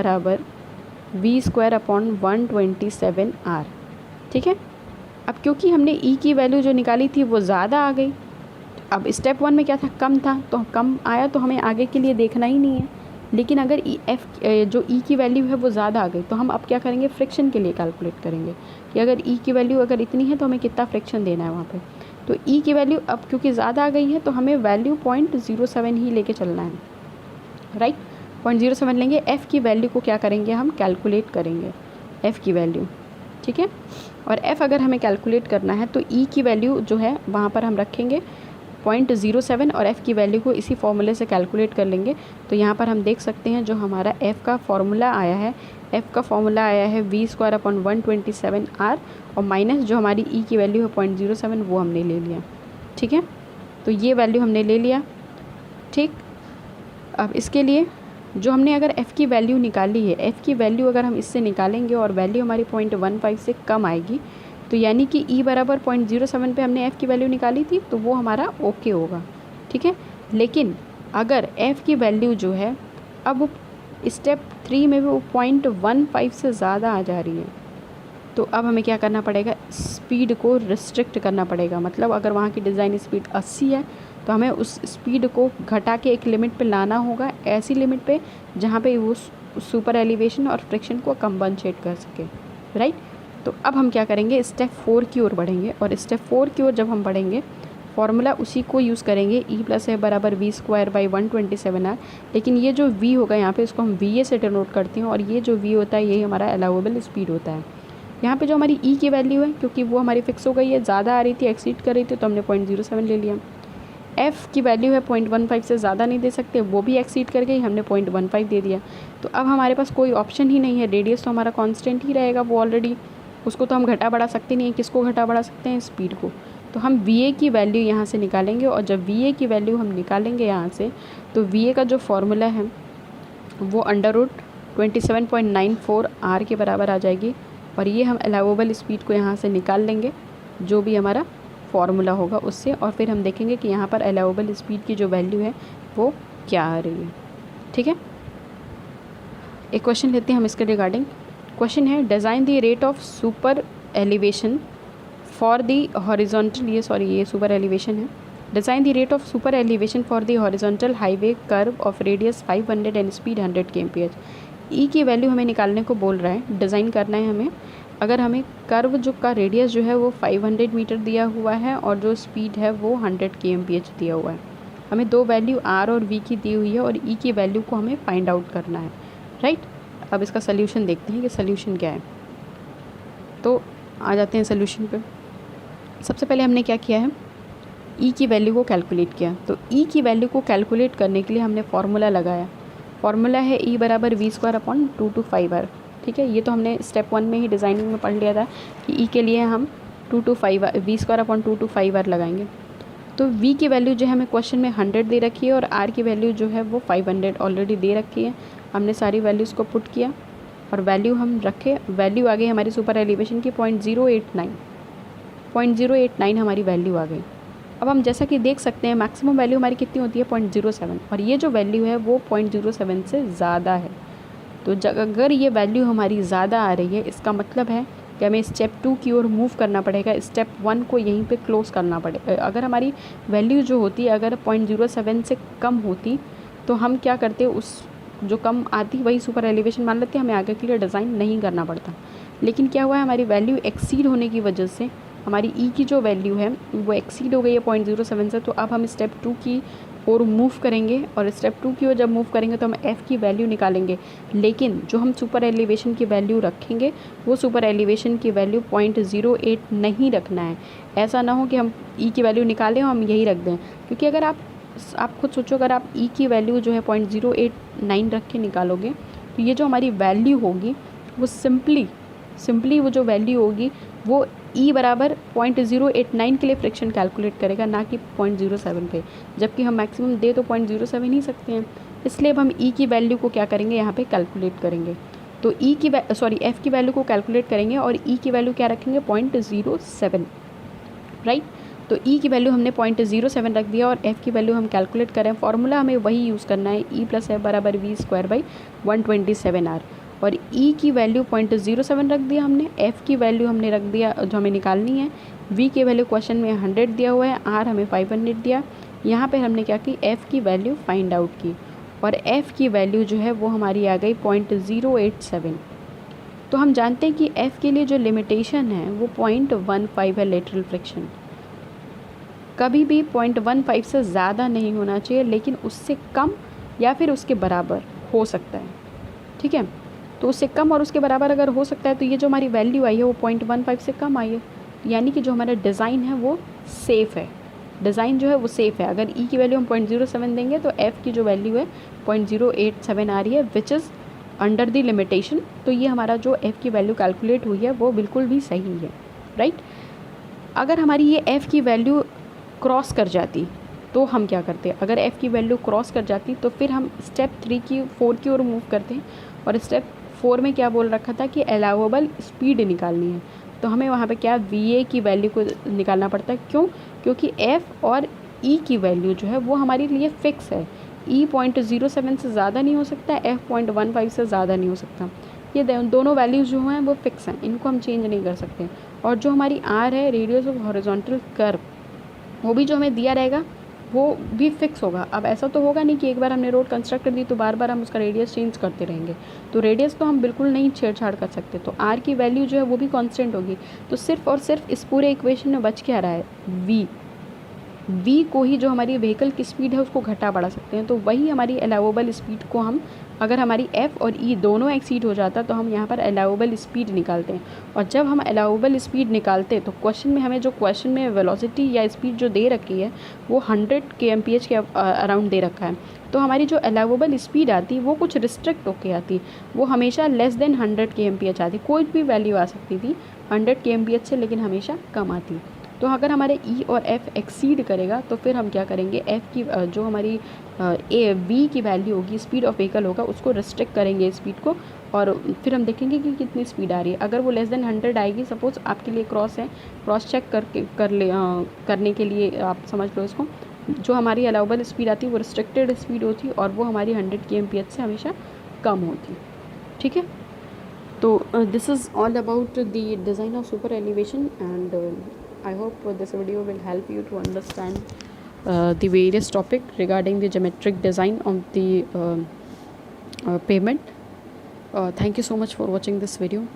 v²/127r, ठीक है। अब क्योंकि हमने e की वैल्यू जो निकाली थी वो ज़्यादा आ गई, अब स्टेप 1 में क्या था, कम था, तो कम आया तो हमें आगे के लिए देखना ही नहीं है। लेकिन अगर जो e की वैल्यू है वो ज़्यादा आ गई, तो हम अब क्या करेंगे, फ्रिक्शन के लिए कैलकुलेट करेंगे कि अगर e की वैल्यू अगर इतनी है तो हमें कितना फ्रिक्शन देना है वहाँ पे। तो e की वैल्यू अब क्योंकि ज़्यादा आ गई है तो हमें वैल्यू 0.07 ही लेके चलना है, राइट। 0.07 लेंगे, f की वैल्यू को क्या करेंगे, हम कैलकुलेट करेंगे f की वैल्यू, ठीक है। और f अगर हमें कैलकुलेट करना है तो e की वैल्यू जो है वहाँ पर हम रखेंगे 0.07 और f की वैल्यू को इसी फॉर्मूले से कैलकुलेट कर लेंगे। तो यहाँ पर हम देख सकते हैं जो हमारा f का फॉर्मूला आया है, f का फॉर्मूला आया है v²/127r, और माइनस जो हमारी e की वैल्यू है 0.07 वो हमने ले लिया, ठीक है। तो ये वैल्यू हमने ले लिया, ठीक। अब इसके लिए जो हमने अगर f की वैल्यू निकाली है, f की वैल्यू अगर हम इससे निकालेंगे और वैल्यू हमारी 0.15 से कम आएगी, तो यानी कि e बराबर 0.07 पे हमने f की वैल्यू निकाली थी, तो वो हमारा ओके होगा, ठीक है। लेकिन अगर f की वैल्यू जो है अब स्टेप 3 में भी वो 0.15 से ज़्यादा आ जा रही है, तो अब हमें क्या करना पड़ेगा, स्पीड को रिस्ट्रिक्ट करना पड़ेगा। मतलब अगर वहाँ की डिज़ाइन स्पीड 80 है तो हमें उस स्पीड को घटा के एक लिमिट पे लाना होगा, ऐसी लिमिट पे जहाँ पे वो सुपर एलिवेशन और फ्रिक्शन को कंपनसेट कर सके, राइट। तो अब हम क्या करेंगे, स्टेप 4 की ओर बढ़ेंगे, और स्टेप 4 की ओर जब हम बढ़ेंगे फॉर्मूला उसी को यूज़ करेंगे, e + f = v²/127r। लेकिन ये जो v होगा यहाँ पे इसको हम va से डिनोट करते हैं, और ये जो v होता है यही हमारा अलाउेबल स्पीड होता है। यहाँ पे जो हमारी e की वैल्यू है, क्योंकि वो हमारी फिक्स हो गई है, ज़्यादा आ रही थी, एक्सीड कर रही थी, तो हमने 0.07 ले लिया। f की वैल्यू है 0.15 से ज़्यादा नहीं दे सकते, वो भी एक्सीड कर गई, हमने 0.15 दे दिया। तो अब हमारे पास कोई ऑप्शन ही नहीं है, रेडियस तो हमारा कांस्टेंट ही रहेगा वो ऑलरेडी, उसको तो हम घटा बढ़ा सकते नहीं हैं। किसको घटा बढ़ा सकते हैं, स्पीड को। तो हम va की वैल्यू यहाँ से निकालेंगे, और जब va की वैल्यू हम निकालेंगे यहाँ से, तो va का जो फॉर्मूला है वो √27.94 r के बराबर आ जाएगी, और ये हम अलाउेबल स्पीड को यहाँ से निकाल लेंगे जो भी हमारा फॉर्मूला होगा उससे, और फिर हम देखेंगे कि यहाँ पर अलाउेबल स्पीड की जो वैल्यू है वो क्या आ रही है, ठीक है। एक क्वेश्चन लेते हैं हम इसके रिगार्डिंग। क्वेश्चन है, design the rate of super elevation for the horizontal, ये सुपर एलिवेशन है। Design the rate of super elevation for the horizontal highway curve of radius 500 and speed 100 kmph। ई की वैल्यू हमें निकालने को बोल रहा है, डिज़ाइन करना है हमें। अगर हमें कर्व जो का रेडियस जो है वो 500 मीटर दिया हुआ है और जो स्पीड है वो 100 kmph दिया हुआ है। हमें दो वैल्यू r और v की दी हुई है, और e की वैल्यू को हमें फाइंड आउट करना है, राइट। अब इसका सल्यूशन देखते हैं कि सल्यूशन क्या है। तो आ जाते हैं सल्यूशन पे। सबसे पहले हमने क्या किया है, e की वैल्यू को कैलकुलेट किया। तो e की वैल्यू को कैलकुलेट करने के लिए हमने फार्मूला लगाया। फार्मूला है e बराबर v²/225r, ठीक है। ये तो हमने स्टेप 1 में ही डिज़ाइनिंग में पढ़ लिया था कि e के लिए हम v²/225r लगाएंगे। तो v की वैल्यू जो है हमें क्वेश्चन में 100 दे रखी है, और r की वैल्यू जो है वो 500 ऑलरेडी दे रखी है। हमने सारी वैल्यूज़ को पुट किया और वैल्यू हम रखे, वैल्यू आ गई हमारी सुपर एलिवेशन की 0.089, 0.089 हमारी वैल्यू आ गई। अब हम जैसा कि देख सकते हैं मैक्सिमम वैल्यू हमारी कितनी होती है 0.07, और ये जो वैल्यू है वो 0.07 से ज़्यादा है। तो अगर ये वैल्यू हमारी ज़्यादा आ रही है, इसका मतलब है कि हमें स्टेप 2 की ओर मूव करना पड़ेगा, स्टेप 1 को यहीं पे क्लोज़ करना पड़ेगा। अगर हमारी वैल्यू जो होती है अगर 0.07 से कम होती तो हम क्या करते, उस जो कम आती वही सुपर एलिवेशन मान लेते, हमें आगे के लिए डिज़ाइन नहीं करना पड़ता। लेकिन क्या हुआ है, हमारी वैल्यू एक्सीड होने की वजह से हमारी ई की जो वैल्यू है वो एक्सीड हो गई है 0.07 से। तो अब हम स्टेप 2 की और मूव करेंगे, और स्टेप 2 की ओर जब मूव करेंगे तो हम एफ़ की वैल्यू निकालेंगे। लेकिन जो हम सुपर एलिवेशन की वैल्यू रखेंगे वो सुपर एलिवेशन की वैल्यू 0.08 नहीं रखना है। ऐसा ना हो कि हम ई की वैल्यू निकालें और हम यही रख दें, क्योंकि अगर आप खुद सोचो, अगर आप ई की वैल्यू जो है 0.089 रख के निकालोगे तो ये जो हमारी वैल्यू होगी वो सिंपली वो जो वैल्यू होगी वो ई बराबर 0.089 के लिए फ्रिक्शन कैलकुलेट करेगा, ना कि 0.07 पे, जबकि हम मैक्सिमम दे तो 0.07 ही सकते हैं। इसलिए अब हम ई की वैल्यू को क्या करेंगे, यहाँ पे कैलकुलेट करेंगे। तो एफ़ की वैल्यू को कैलकुलेट करेंगे और ई की वैल्यू क्या रखेंगे 0.07, राइट। तो ई की वैल्यू हमने 0.07 रख दिया और एफ़ की वैल्यू हम कैलकुलेट करें। फॉर्मूला हमें वही यूज़ करना है, ई प्लस एफ बराबर v²/127r, और ई की वैल्यू 0.07 रख दिया हमने, एफ़ की वैल्यू हमने रख दिया जो हमें निकालनी है, वी की वैल्यू क्वेश्चन में 100 दिया हुआ है, आर हमें 500 दिया। यहाँ पे हमने क्या की, एफ़ की वैल्यू फाइंड आउट की, और एफ़ की वैल्यू जो है वो हमारी आ गई 0.087। तो हम जानते हैं कि एफ़ के लिए जो लिमिटेशन है वो 0.15 है लेटरल फ्रिक्शन। कभी भी 0.15 से ज़्यादा नहीं होना चाहिए, लेकिन उससे कम या फिर उसके बराबर हो सकता है, ठीक है। तो उससे कम और उसके बराबर अगर हो सकता है तो ये जो हमारी वैल्यू आई है वो 0.15 से कम आई है, यानी कि जो हमारा डिज़ाइन है वो सेफ़ है, डिज़ाइन जो है वो सेफ़ है। अगर ई की वैल्यू हम 0.07 देंगे तो एफ़ की जो वैल्यू है 0.087 आ रही है, which is under the limitation. तो ये हमारा जो एफ़ की वैल्यू कैलकुलेट हुई है वो बिल्कुल भी सही है, राइट। अगर हमारी ये एफ़ की वैल्यू क्रॉस कर जाती तो हम क्या करते हैं, अगर एफ़ की वैल्यू क्रॉस कर जाती तो फिर हम स्टेप 4 की ओर मूव करते हैं, और स्टेप 4 में क्या बोल रखा था कि अलाउएबल स्पीड निकालनी है। तो हमें वहाँ पे क्या वी की वैल्यू को निकालना पड़ता है, क्योंकि एफ़ और ई की वैल्यू जो है वो हमारे लिए फ़िक्स है। ई 0.07 से ज़्यादा नहीं हो सकता, एफ़ 0.15 से ज़्यादा नहीं हो सकता। ये दोनों वैल्यूज़ जो हैं वो फ़िक्स हैं, इनको हम चेंज नहीं कर सकते। और जो हमारी आर है, रेडियस ऑफ हॉरिजॉन्टल कर्व, वो भी जो हमें दिया रहेगा वो भी फिक्स होगा। अब ऐसा तो होगा नहीं कि एक बार हमने रोड कंस्ट्रक्ट कर दी तो बार बार हम उसका रेडियस चेंज करते रहेंगे, तो रेडियस तो हम बिल्कुल नहीं छेड़छाड़ कर सकते। तो आर की वैल्यू जो है वो भी कांस्टेंट होगी। तो सिर्फ और सिर्फ इस पूरे इक्वेशन में बच क्या रहा है, वी को ही, जो हमारी व्हीकल की स्पीड है उसको घटा बढ़ा सकते हैं। तो वही हमारी अलाउएबल स्पीड को हम, अगर हमारी एफ़ और ई दोनों एक्सीड हो जाता तो हम यहाँ पर अलाउएबल स्पीड निकालते हैं। और जब हम अलाउएबल स्पीड निकालते तो क्वेश्चन में हमें, जो क्वेश्चन में वेलोसिटी या स्पीड जो दे रखी है वो 100 kmph के अराउंड दे रखा है, तो हमारी जो अलाउएबल स्पीड आती वो कुछ रिस्ट्रिक्ट होके आती, वो हमेशा लेस देन 100 kmph आती। कोई भी वैल्यू आ सकती थी 100 kmph से, लेकिन हमेशा कम आती। तो अगर हमारे ई और एफ़ एक्सीड करेगा तो फिर हम क्या करेंगे, एफ़ की जो हमारी वी की वैल्यू होगी, स्पीड ऑफ व्हीकल होगा, उसको रिस्ट्रिक्ट करेंगे स्पीड को, और फिर हम देखेंगे कि कितनी स्पीड आ रही है। अगर वो लेस देन 100 आएगी, सपोज़ आपके लिए क्रॉस है, क्रॉस चेक करने के लिए आप समझ लो इसको, जो हमारी अलाउबल स्पीड आती है वो रिस्ट्रिक्टेड स्पीड होती और वो हमारी 100 kmph से हमेशा कम होती, ठीक है। तो this is all about the design of super elevation, and I hope this video will help you to understand the various topic regarding the geometric design of the pavement. Thank you so much for watching this video.